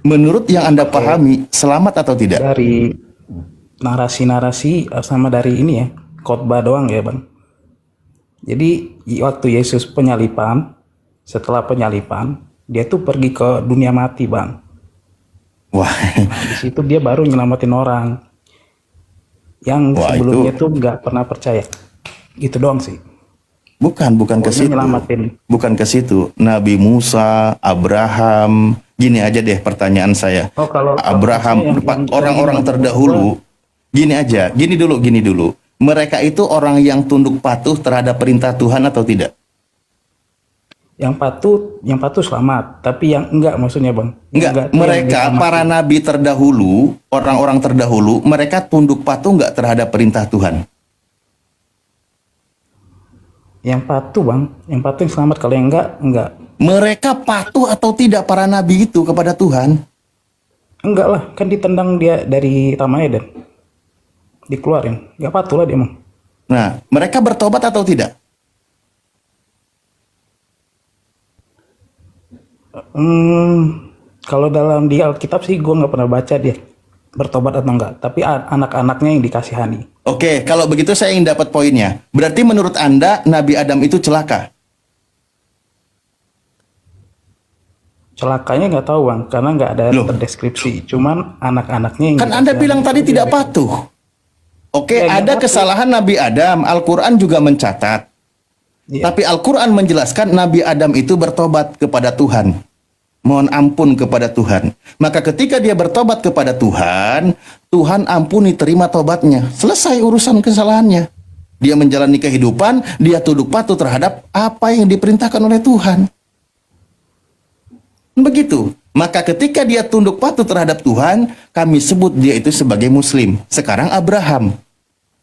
Menurut yang Anda pahami, selamat atau tidak? Dari narasi-narasi sama dari ini ya, khotbah doang ya bang. Jadi waktu Yesus penyalipan, setelah penyalipan, dia tuh pergi ke dunia mati bang. Wah. Nah, di situ dia baru nyelamatin orang yang sebelumnya tuh nggak pernah percaya. Gitu doang sih. Bukan ke situ. Bukan ke situ. Nabi Musa, Abraham, gini aja deh pertanyaan saya. Kalau Abraham, orang-orang terdahulu, gini dulu. Mereka itu orang yang tunduk patuh terhadap perintah Tuhan atau tidak? Yang patuh selamat, tapi yang enggak maksudnya bang. Enggak, mereka para nabi terdahulu, orang-orang terdahulu, mereka tunduk patuh enggak terhadap perintah Tuhan? Yang patuh bang, yang patuh yang selamat, kalau yang enggak. Mereka patuh atau tidak para nabi itu kepada Tuhan? Enggak lah, kan ditendang dia dari Taman Eden. Dikeluarin, enggak patuh lah dia emang. Nah, mereka bertobat atau tidak? Kalau dalam di Alkitab sih gue nggak pernah baca dia bertobat atau enggak, tapi anak-anaknya yang dikasihani. Oke, kalau begitu saya ingin dapat poinnya. Berarti menurut Anda Nabi Adam itu celaka? Celakanya nggak tahu bang, karena nggak ada Loh. terdeskripsi. Cuman anak-anaknya yang Kan Anda bilang tadi tidak patuh. Oke, Ya, ada nggak kesalahan Nabi Adam. Al-Quran juga mencatat. Iya. Tapi Al-Quran menjelaskan Nabi Adam itu bertobat kepada Tuhan. Mohon ampun kepada Tuhan. Maka ketika dia bertobat kepada Tuhan, Tuhan ampuni, terima tobatnya. Selesai urusan kesalahannya. Dia menjalani kehidupan, dia tunduk patuh terhadap apa yang diperintahkan oleh Tuhan. Begitu. Maka ketika dia tunduk patuh terhadap Tuhan, kami sebut dia itu sebagai Muslim. Sekarang Abraham.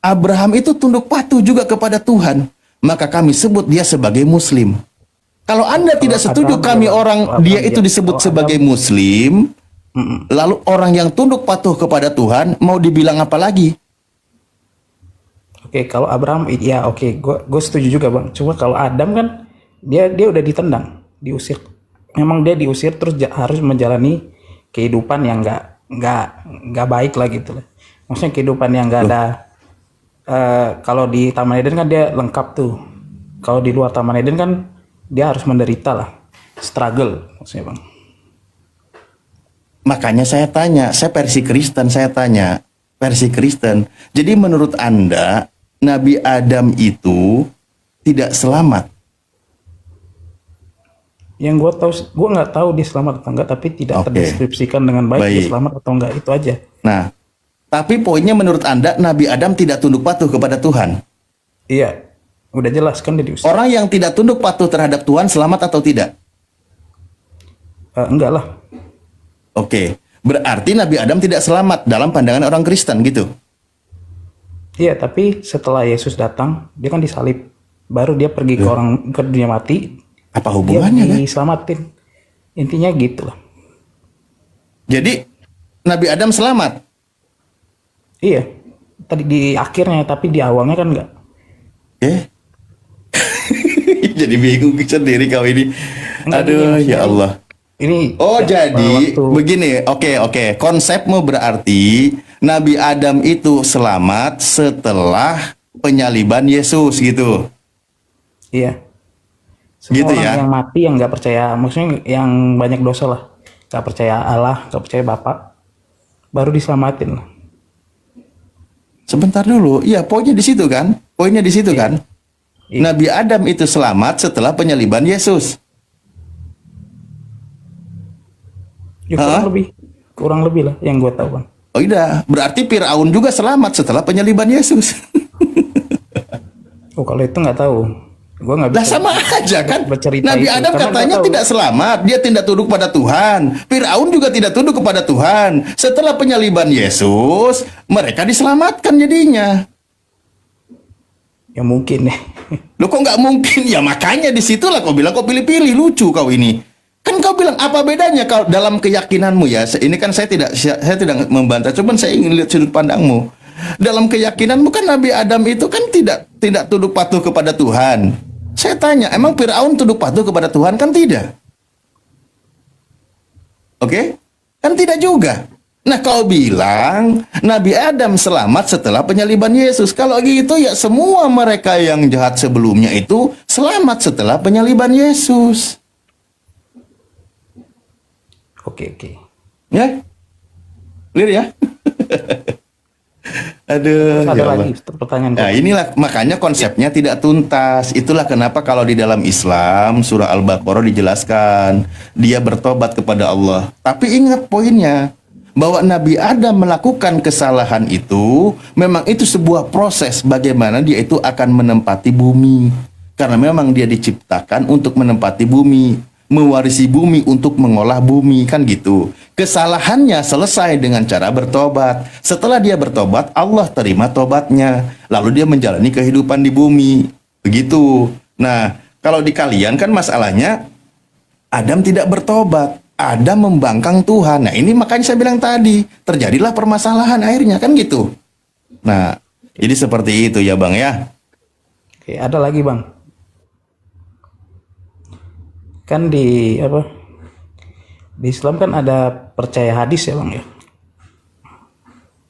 Abraham itu tunduk patuh juga kepada Tuhan. Maka kami sebut dia sebagai Muslim. Kalau Anda tidak setuju kami orang dia itu disebut sebagai Muslim, lalu orang yang tunduk patuh kepada Tuhan mau dibilang apa lagi? Oke, kalau Abraham, ya oke, gue setuju juga bang. Cuma kalau Adam kan dia udah ditendang, diusir. Memang dia diusir terus harus menjalani kehidupan yang nggak baik lah gitu lah. Maksudnya kehidupan yang nggak ada. Kalau di Taman Eden kan dia lengkap tuh. Kalau di luar Taman Eden kan dia harus menderita lah, struggle maksudnya bang. Makanya saya tanya, saya versi Kristen, saya tanya versi Kristen. Jadi menurut Anda Nabi Adam itu tidak selamat? Yang gue nggak tahu dia selamat atau enggak, tapi tidak Oke. terdeskripsikan dengan baik, dia Baik. selamat atau enggak, itu aja. Nah, tapi poinnya menurut Anda Nabi Adam tidak tunduk patuh kepada Tuhan. Iya, udah jelas kan dia diusir. Orang yang tidak tunduk patuh terhadap Tuhan selamat atau tidak? Enggak lah. Oke, berarti Nabi Adam tidak selamat dalam pandangan orang Kristen gitu. Iya, tapi setelah Yesus datang, dia kan disalib. Baru dia pergi ke dunia mati, Apa dia hubungannya kan? diselamatin. Intinya gitu lah. Jadi Nabi Adam selamat. Iya, tadi di akhirnya, tapi di awalnya kan enggak. Jadi bingung sendiri kau ini. Enggak, Aduh, ini ya Allah. Ini Oh, jadi waktu- begini. Oke. Konsepmu berarti Nabi Adam itu selamat setelah penyaliban Yesus gitu. Iya. Semua Gitu orang ya? yang mati, yang nggak percaya, maksudnya yang banyak dosa lah, nggak percaya Allah, nggak percaya Bapa, baru diselamatin. Sebentar dulu. Iya, poinnya di situ kan? Poinnya di situ kan? Iya. Nabi Adam itu selamat setelah penyaliban Yesus. Ya, kurang lebih lah yang gue tahu bang. Oh iya, berarti Firaun juga selamat setelah penyaliban Yesus. Oh kalau itu nggak tahu, gue nggak Lah bisa. sama aja kan? bercerita Nabi itu, Adam karena katanya nggak tahu. tidak selamat, dia tidak tunduk pada Tuhan. Firaun juga tidak tunduk kepada Tuhan. Setelah penyaliban Yesus, mereka diselamatkan jadinya. Ya mungkin ya. Loh kok nggak mungkin? Ya makanya disitulah kau bilang kau pilih-pilih, lucu kau ini. Kan kau bilang apa bedanya kau dalam keyakinanmu ya? Ini kan saya tidak membantah, cuman saya ingin lihat sudut pandangmu. Dalam keyakinanmu kan Nabi Adam itu kan tidak tunduk patuh kepada Tuhan. Saya tanya, emang Firaun tunduk patuh kepada Tuhan kan tidak? Oke? Kan tidak juga. Nah, kau bilang Nabi Adam selamat setelah penyaliban Yesus. Kalau gitu ya semua mereka yang jahat sebelumnya itu selamat setelah penyaliban Yesus. Oke. Ya? Clear ya? Aduh, Ada ya Allah. lagi pertanyaan. Nah, inilah makanya konsepnya tidak tuntas. Itulah kenapa kalau di dalam Islam surah Al-Baqarah dijelaskan dia bertobat kepada Allah. Tapi ingat poinnya bahwa Nabi Adam melakukan kesalahan itu memang itu sebuah proses bagaimana dia itu akan menempati bumi. Karena memang dia diciptakan untuk menempati bumi, mewarisi bumi untuk mengolah bumi, kan gitu. Kesalahannya selesai dengan cara bertobat. Setelah dia bertobat, Allah terima tobatnya. Lalu dia menjalani kehidupan di bumi. Begitu. Nah, kalau di kalian kan masalahnya Adam tidak bertobat. Adam membangkang Tuhan. Nah, ini makanya saya bilang tadi, terjadilah permasalahan akhirnya, kan gitu. Nah, jadi seperti itu ya Bang ya. Oke, ada lagi bang. Kan di Islam kan ada percaya hadis ya bang ya.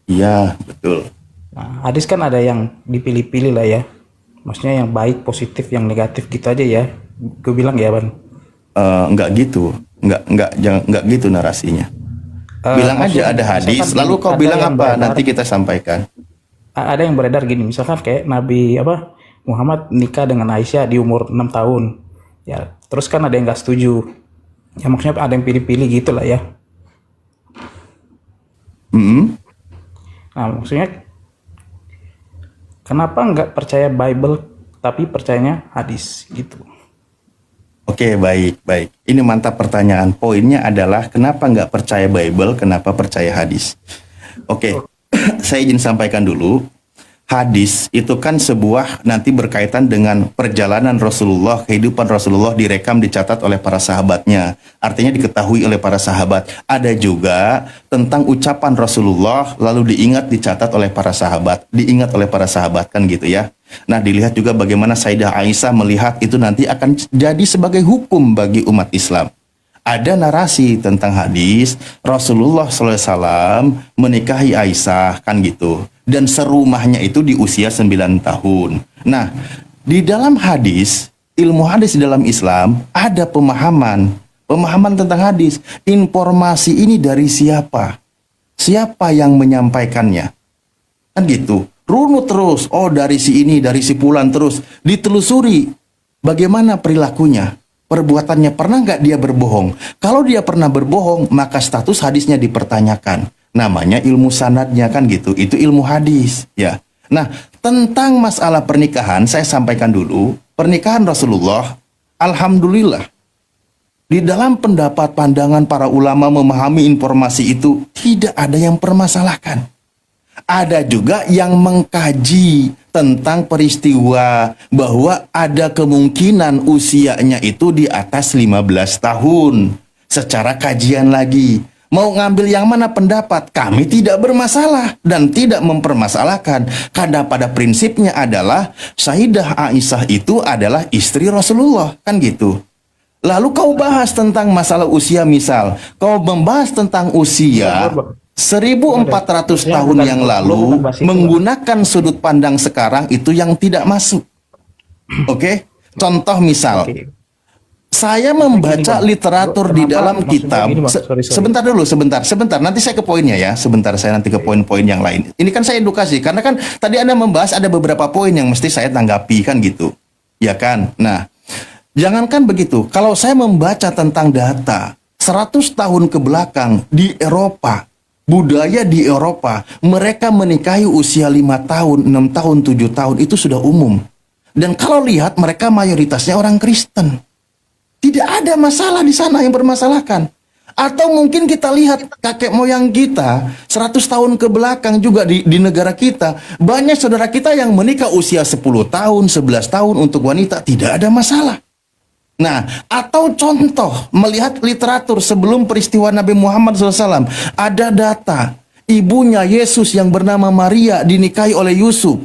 Iya, betul. Nah, hadis kan ada yang dipilih-pilih lah ya. Maksudnya yang baik, positif, yang negatif gitu aja ya. Gue bilang ya bang. Enggak gitu. Nggak gitu narasinya. Bilang aja ada hadis, misalkan lalu gini, kau ada bilang yang apa? beredar, Nanti kita sampaikan. ada yang beredar gini, misalkan kayak Nabi Muhammad nikah dengan Aisyah di umur 6 tahun. Ya, terus kan ada yang nggak setuju. Ya maksudnya ada yang pilih-pilih gitu lah ya. Nah, maksudnya kenapa nggak percaya Bible tapi percayanya hadis gitu? Oke, baik. Ini mantap pertanyaan. Poinnya adalah kenapa nggak percaya Bible, kenapa percaya hadis. Oke, saya izin sampaikan dulu. Hadis itu kan sebuah nanti berkaitan dengan perjalanan Rasulullah, kehidupan Rasulullah direkam, dicatat oleh para sahabatnya. Artinya diketahui oleh para sahabat. Ada juga tentang ucapan Rasulullah lalu diingat, dicatat oleh para sahabat. Diingat oleh para sahabat kan gitu ya. Nah, dilihat juga bagaimana Sayyidah Aisyah melihat itu nanti akan jadi sebagai hukum bagi umat Islam. Ada narasi tentang hadis Rasulullah SAW menikahi Aisyah kan gitu. Dan serumahnya itu di usia 9 tahun. Nah, di dalam hadis, ilmu hadis di dalam Islam ada pemahaman tentang hadis. Informasi ini dari siapa? Siapa yang menyampaikannya? Kan gitu. Runut terus, oh dari si ini, dari si Fulan terus. Ditelusuri bagaimana perilakunya, perbuatannya, pernah nggak dia berbohong? Kalau dia pernah berbohong, maka status hadisnya dipertanyakan. Namanya ilmu sanadnya kan gitu, itu ilmu hadis ya. Nah, tentang masalah pernikahan saya sampaikan dulu. Pernikahan Rasulullah, alhamdulillah, di dalam pendapat pandangan para ulama memahami informasi itu tidak ada yang permasalahkan. Ada juga yang mengkaji tentang peristiwa bahwa ada kemungkinan usianya itu di atas 15 tahun. Secara kajian lagi, mau ngambil yang mana pendapat, kami tidak bermasalah dan tidak mempermasalahkan. Karena pada prinsipnya adalah Sayyidah Aisyah itu adalah istri Rasulullah, kan gitu. Lalu kau bahas tentang masalah usia, misal kau membahas tentang usia 1400 tahun yang lalu menggunakan sudut pandang sekarang itu yang tidak masuk. Oke? Contoh misal, saya membaca literatur di dalam kitab. Sebentar dulu, sebentar. Nanti saya ke poinnya ya. Sebentar, saya nanti ke poin-poin yang lain. Ini kan saya edukasi, karena kan tadi Anda membahas ada beberapa poin yang mesti saya tanggapi kan gitu. Ya kan? Nah, jangankan begitu. Kalau saya membaca tentang data 100 tahun ke belakang di Eropa, budaya di Eropa, mereka menikahi usia 5 tahun, 6 tahun, 7 tahun, itu sudah umum. Dan kalau lihat mereka mayoritasnya orang Kristen. Tidak ada masalah di sana yang bermasalahkan. Atau mungkin kita lihat kakek moyang kita 100 tahun ke belakang juga di negara kita. Banyak saudara kita yang menikah usia 10 tahun, 11 tahun untuk wanita. Tidak ada masalah. Nah, atau contoh melihat literatur sebelum peristiwa Nabi Muhammad SAW. Ada data ibunya Yesus yang bernama Maria dinikahi oleh Yusuf.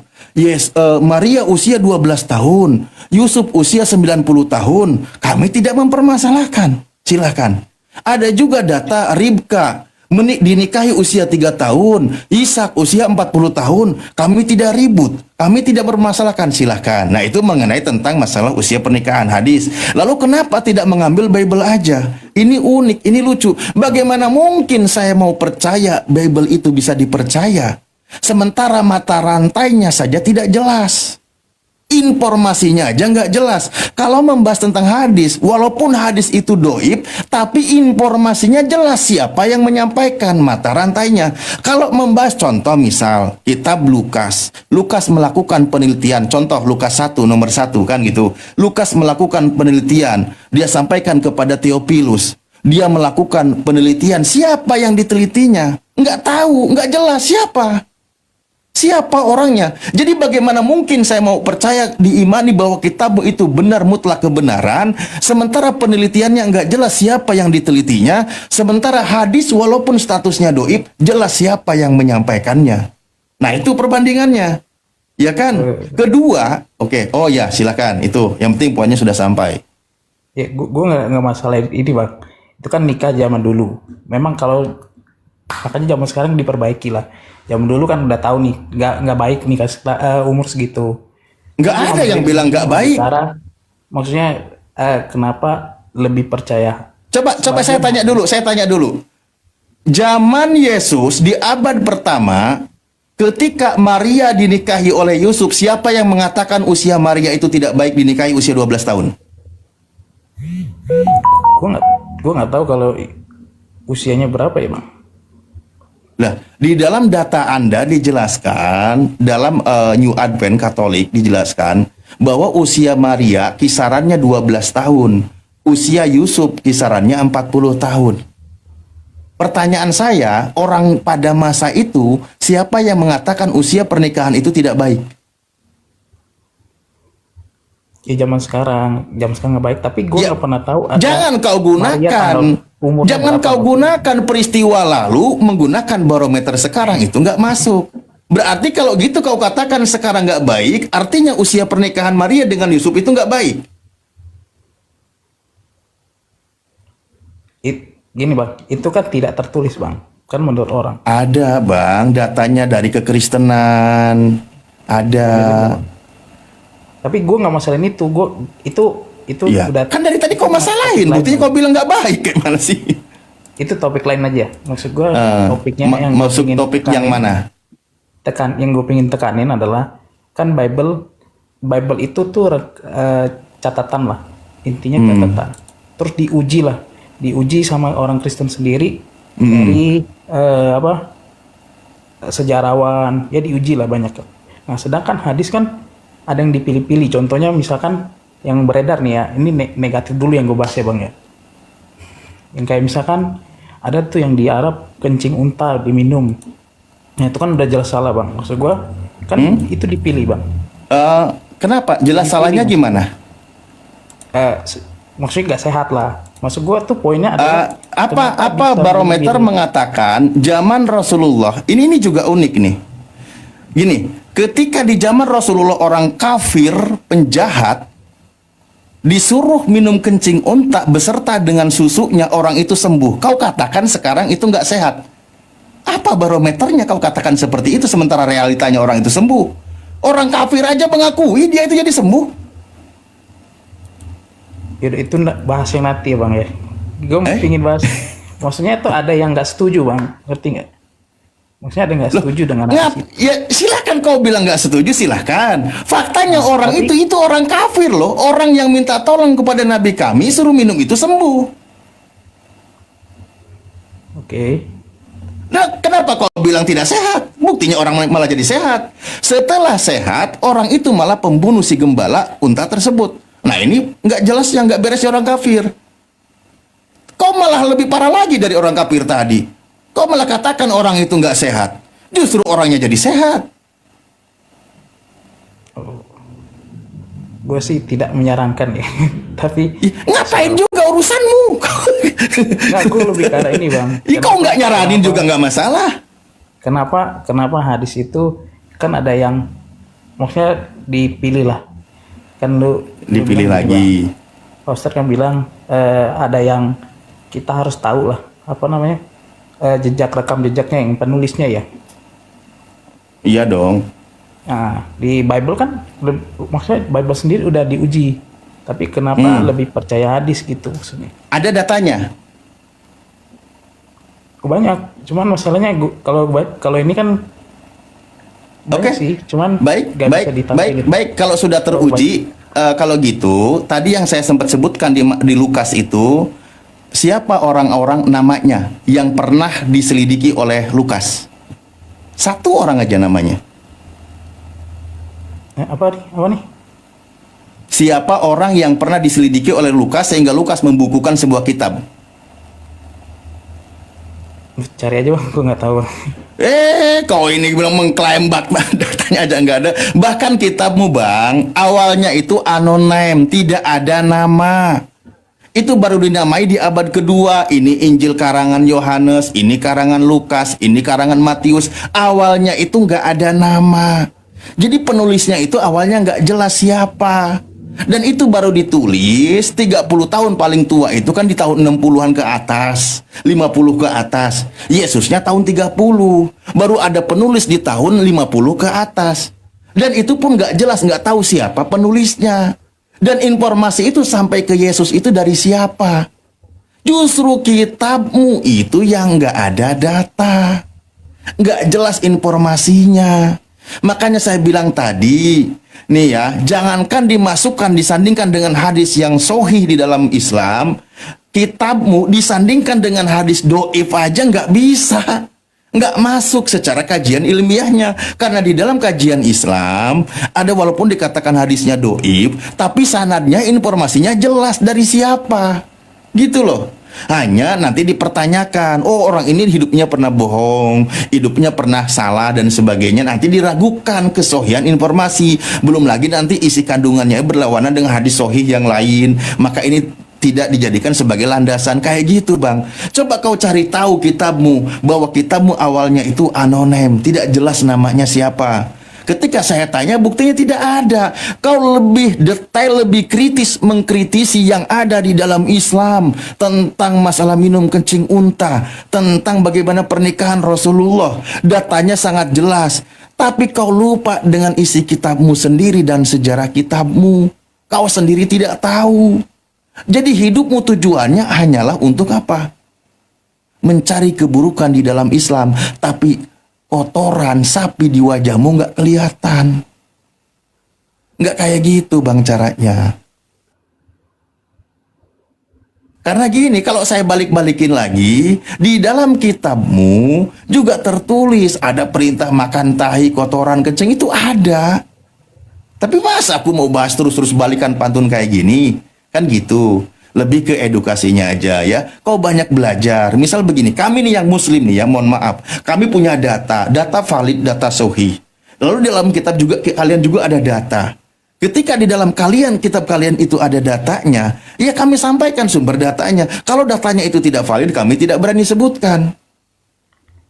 Maria usia 12 tahun, Yusuf usia 90 tahun. Kami tidak mempermasalahkan. Silakan. Ada juga data Ribka dinikahi usia 3 tahun, Ishak usia 40 tahun. Kami tidak ribut, kami tidak bermasalahkan. Silakan. Nah, itu mengenai tentang masalah usia pernikahan hadis. Lalu kenapa tidak mengambil Bible aja? Ini unik, ini lucu. Bagaimana mungkin saya mau percaya Bible itu bisa dipercaya, sementara mata rantainya saja tidak jelas, informasinya aja nggak jelas. Kalau membahas tentang hadis, walaupun hadis itu doib, tapi informasinya jelas siapa yang menyampaikan, mata rantainya. Kalau membahas contoh misal kitab Lukas melakukan penelitian, contoh Lukas 1 nomor 1 kan gitu. Lukas melakukan penelitian, dia sampaikan kepada Theophilus. Dia melakukan penelitian, siapa yang ditelitinya? Nggak tahu, nggak jelas siapa orangnya. Jadi bagaimana mungkin saya mau percaya, diimani bahwa kitab itu benar mutlak kebenaran, sementara penelitiannya nggak jelas siapa yang ditelitinya, sementara hadis walaupun statusnya doib, jelas siapa yang menyampaikannya. Nah, itu perbandingannya. Ya kan? Kedua, oh ya silakan, itu yang penting poinnya sudah sampai. Ya, gue nggak masalah ini bang. Itu kan nikah zaman dulu. Memang kalau makanya zaman sekarang diperbaiki lah. Zaman dulu kan udah tahu nih, nggak baik nikah umur segitu. Nggak ada yang bilang nggak baik. Maksudnya kenapa lebih percaya Coba saya tanya dulu. Zaman Yesus di abad pertama, ketika Maria dinikahi oleh Yusuf, siapa yang mengatakan usia Maria itu tidak baik dinikahi usia 12 tahun? Gua nggak tahu kalau usianya berapa ya, Bang. Nah, di dalam data Anda dijelaskan, dalam New Advent Katolik dijelaskan bahwa usia Maria kisarannya 12 tahun. Usia Yusuf kisarannya 40 tahun. Pertanyaan saya, orang pada masa itu, siapa yang mengatakan usia pernikahan itu tidak baik? Ya zaman sekarang nggak baik, tapi gue Ya, nggak pernah tahu ada Jangan kau Maria gunakan, tanggal umurnya jangan berapa, kau Bang. gunakan peristiwa lalu menggunakan barometer sekarang, itu nggak masuk. Berarti kalau gitu kau katakan sekarang nggak baik, artinya usia pernikahan Maria dengan Yusuf itu nggak baik. Gini Bang, itu kan tidak tertulis Bang, kan menurut orang. Ada bang, datanya dari kekristenan, ada. Tapi gue nggak masalahin itu, itu Ya, udah kan dari tadi kau masalahin, topik buktinya lain, kau bilang nggak baik, kayak mana sih? itu topik lain aja. Maksud gue topiknya yang gua Masuk pingin topik yang mana? yang gue pengen tekanin adalah kan Bible itu tuh catatan lah, intinya catatan. Terus diuji sama orang Kristen sendiri dari sejarawan, ya diuji lah banyak. Nah sedangkan hadis kan ada yang dipilih-pilih. Contohnya misalkan yang beredar nih ya, ini negatif dulu yang gue bahas ya Bang ya. Yang kayak misalkan ada tuh yang di Arab kencing unta diminum. Nah itu kan udah jelas salah Bang. Maksud gue kan itu dipilih Bang. Kenapa? Jelas salahnya gimana? Maksudnya nggak sehat lah. Maksud gue tuh poinnya adalah Apa barometer mengatakan zaman Rasulullah ini juga unik nih. Gini, ketika di zaman Rasulullah orang kafir penjahat disuruh minum kencing unta beserta dengan susunya, orang itu sembuh. Kau katakan sekarang itu nggak sehat. Apa barometernya kau katakan seperti itu sementara realitanya orang itu sembuh? Orang kafir aja mengakui dia itu jadi sembuh. Yaudah, itu bahas yang nanti ya Bang ya. Gue pingin bahas. Maksudnya itu ada yang nggak setuju Bang, ngerti nggak? Maksudnya ada yang nggak setuju dengan hadis itu. Ya silahkan kau bilang nggak setuju, silahkan. Faktanya orang itu orang kafir loh. Orang yang minta tolong kepada Nabi kami suruh minum itu sembuh. Oke. Nah, kenapa kau bilang tidak sehat? Buktinya orang malah jadi sehat. Setelah sehat, orang itu malah pembunuh si gembala unta tersebut. Nah ini nggak jelas yang nggak beres orang kafir. Kau malah lebih parah lagi dari orang kafir tadi. Kau malah katakan orang itu nggak sehat. Justru orangnya jadi sehat. Gue sih tidak menyarankan ya. Tapi ngapain juga urusanmu? nggak, gue lebih ke arah ini Bang. Kau nggak nyaranin juga nggak masalah. Kenapa hadis itu kan ada yang maksudnya dipilih lah. Kan lu Dipilih bilang lagi. Ustaz kan bilang ada yang kita harus tahu lah, apa namanya, rekam jejaknya yang penulisnya ya. Iya dong. Nah di Bible kan maksudnya Bible sendiri udah diuji, tapi kenapa lebih percaya hadis gitu maksudnya? Ada datanya. Banyak, cuman masalahnya kalau ini kan banyak sih, cuman nggak bisa ditampilin. Baik. Kalau sudah teruji, kalau gitu, tadi yang saya sempat sebutkan di Lukas itu, siapa orang-orang namanya yang pernah diselidiki oleh Lukas? Satu orang aja namanya. Apa nih? Siapa orang yang pernah diselidiki oleh Lukas sehingga Lukas membukukan sebuah kitab? Cari aja Bang, gue nggak tahu. Kau ini bilang mengklaim datanya aja nggak ada. Bahkan kitabmu Bang, awalnya itu anonim, tidak ada nama. Itu baru dinamai di abad kedua. Ini Injil karangan Yohanes, ini karangan Lukas, ini karangan Matius. Awalnya itu nggak ada nama. Jadi penulisnya itu awalnya nggak jelas siapa. Dan itu baru ditulis 30 tahun paling tua itu kan di tahun 60-an ke atas, 50 ke atas. Yesusnya tahun 30. Baru ada penulis di tahun 50 ke atas. Dan itu pun nggak jelas, nggak tahu siapa penulisnya. Dan informasi itu sampai ke Yesus itu dari siapa? Justru kitabmu itu yang nggak ada data, nggak jelas informasinya. Makanya saya bilang tadi, nih ya, jangankan dimasukkan, disandingkan dengan hadis yang sohih di dalam Islam, kitabmu disandingkan dengan hadis doif aja nggak bisa. Nggak masuk secara kajian ilmiahnya. Karena di dalam kajian Islam, ada walaupun dikatakan hadisnya doif, tapi sanadnya, informasinya jelas dari siapa. Gitu loh. Hanya nanti dipertanyakan, oh orang ini hidupnya pernah bohong, hidupnya pernah salah dan sebagainya. Nanti diragukan kesohihan informasi. Belum lagi nanti isi kandungannya berlawanan dengan hadis sohih yang lain. Maka ini tidak dijadikan sebagai landasan. Kayak gitu bang. Coba kau cari tahu kitabmu, bahwa kitabmu awalnya itu anonim, tidak jelas namanya siapa. Ketika saya tanya, buktinya tidak ada. Kau lebih detail, lebih kritis mengkritisi yang ada di dalam Islam tentang masalah minum kencing unta, tentang bagaimana pernikahan Rasulullah. Datanya sangat jelas. Tapi kau lupa dengan isi kitabmu sendiri dan sejarah kitabmu. Kau sendiri tidak tahu. Jadi hidupmu tujuannya hanyalah untuk apa? Mencari keburukan di dalam Islam, tapi kotoran sapi di wajahmu nggak kelihatan. Nggak kayak gitu bang caranya. Karena gini, kalau saya balik-balikin lagi, di dalam kitabmu juga tertulis ada perintah makan tahi, kotoran, kencing, itu ada. Tapi masa aku mau bahas terus-terus balikan pantun kayak gini? Kan gitu. Lebih ke edukasinya aja ya. Kau banyak belajar. Misal begini, kami nih yang muslim nih ya, mohon maaf. Kami punya data valid, data sahih. Lalu dalam kitab juga kalian juga ada data. Ketika di dalam kitab kalian itu ada datanya, ya kami sampaikan sumber datanya. Kalau datanya itu tidak valid, kami tidak berani sebutkan.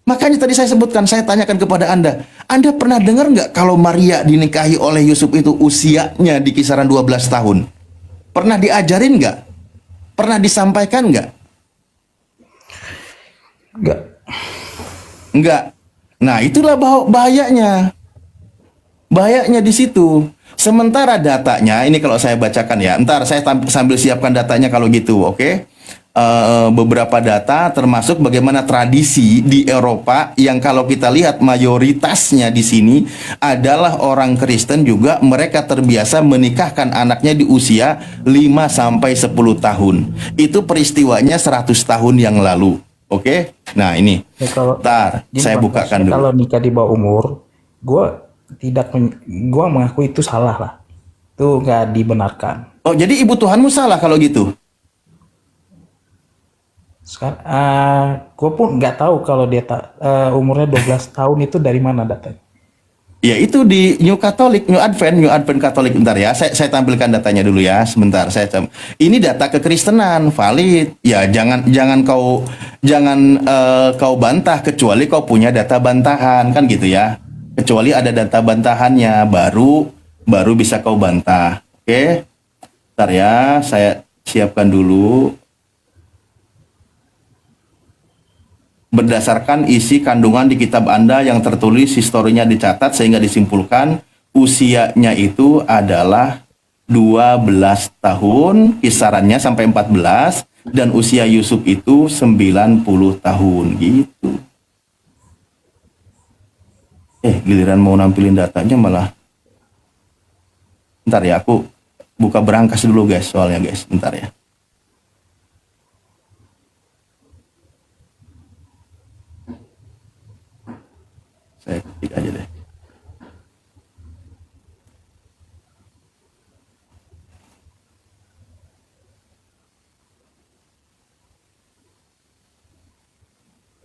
Makanya tadi saya sebutkan, saya tanyakan kepada Anda pernah dengar nggak kalau Maria dinikahi oleh Yusuf itu usianya di kisaran 12 tahun? Pernah diajarin nggak? Pernah disampaikan nggak? Nggak. Nah, itulah bahayanya. Bahayanya di situ. Sementara datanya, ini kalau saya bacakan ya, ntar saya sambil siapkan datanya kalau gitu, oke? Beberapa data termasuk bagaimana tradisi di Eropa yang kalau kita lihat mayoritasnya di sini adalah orang Kristen juga, mereka terbiasa menikahkan anaknya di usia 5 sampai 10 tahun. Itu peristiwanya 100 tahun yang lalu. Oke? Nah, ini. Ya, kalau, Ntar saya bukakan dulu. Kalau nikah di bawah umur, gue mengaku itu salah lah. Itu nggak dibenarkan. Oh, jadi ibu Tuhanmu salah kalau gitu? Sekarang, gue pun nggak tahu kalau dia umurnya 12 tahun itu dari mana datanya. Ya itu di New Advent Katolik. Bentar ya, saya tampilkan datanya dulu ya. Sebentar, ini data kekristenan valid. Ya jangan kau bantah kecuali kau punya data bantahan kan gitu ya. Kecuali ada data bantahannya baru bisa kau bantah. Oke. Bentar ya, saya siapkan dulu. Berdasarkan isi kandungan di kitab Anda yang tertulis, historinya dicatat sehingga disimpulkan usianya itu adalah 12 tahun, kisarannya sampai 14, dan usia Yusuf itu 90 tahun gitu. Giliran mau nampilin datanya malah. Bentar ya, aku buka berangkas dulu guys, soalnya guys, bentar ya. Saya ketik aja deh.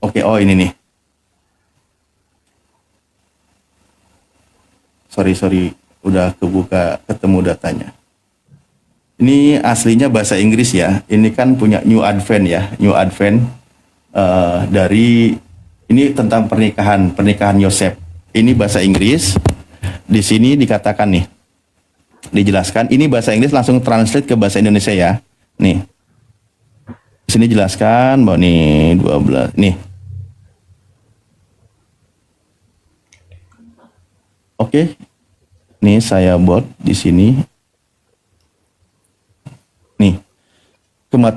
Oke, oh ini nih. Sorry, udah ketemu datanya. Ini aslinya bahasa Inggris ya. Ini kan punya New Advent ya, New Advent dari ini tentang pernikahan Yosef. Ini bahasa Inggris. Di sini dikatakan nih, dijelaskan. Ini bahasa Inggris langsung translate ke bahasa Indonesia ya. Nih, di sini jelaskan bahwa nih 12 nih. Oke, nih saya buat di sini. Nih,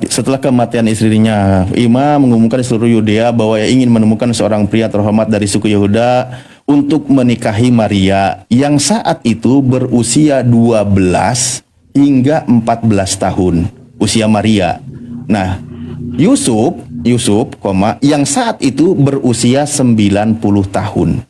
setelah kematian istrinya, Ima mengumumkan di seluruh Yudea bahwa ia ingin menemukan seorang pria terhormat dari suku Yehuda untuk menikahi Maria yang saat itu berusia 12 hingga 14 tahun usia Maria. Nah, Yusuf, yang saat itu berusia 90 tahun.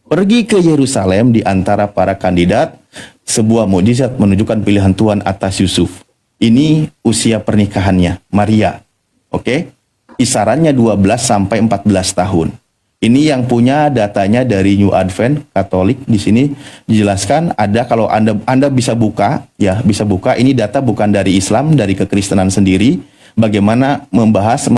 Pergi ke Yerusalem di antara para kandidat, sebuah mukjizat menunjukkan pilihan Tuhan atas Yusuf. Ini usia pernikahannya, Maria. Oke? Kisarannya 12 sampai 14 tahun. Ini yang punya datanya dari New Advent Katolik. Di sini dijelaskan ada, kalau Anda bisa buka, ya bisa buka. Ini data bukan dari Islam, dari kekristenan sendiri. Bagaimana membahas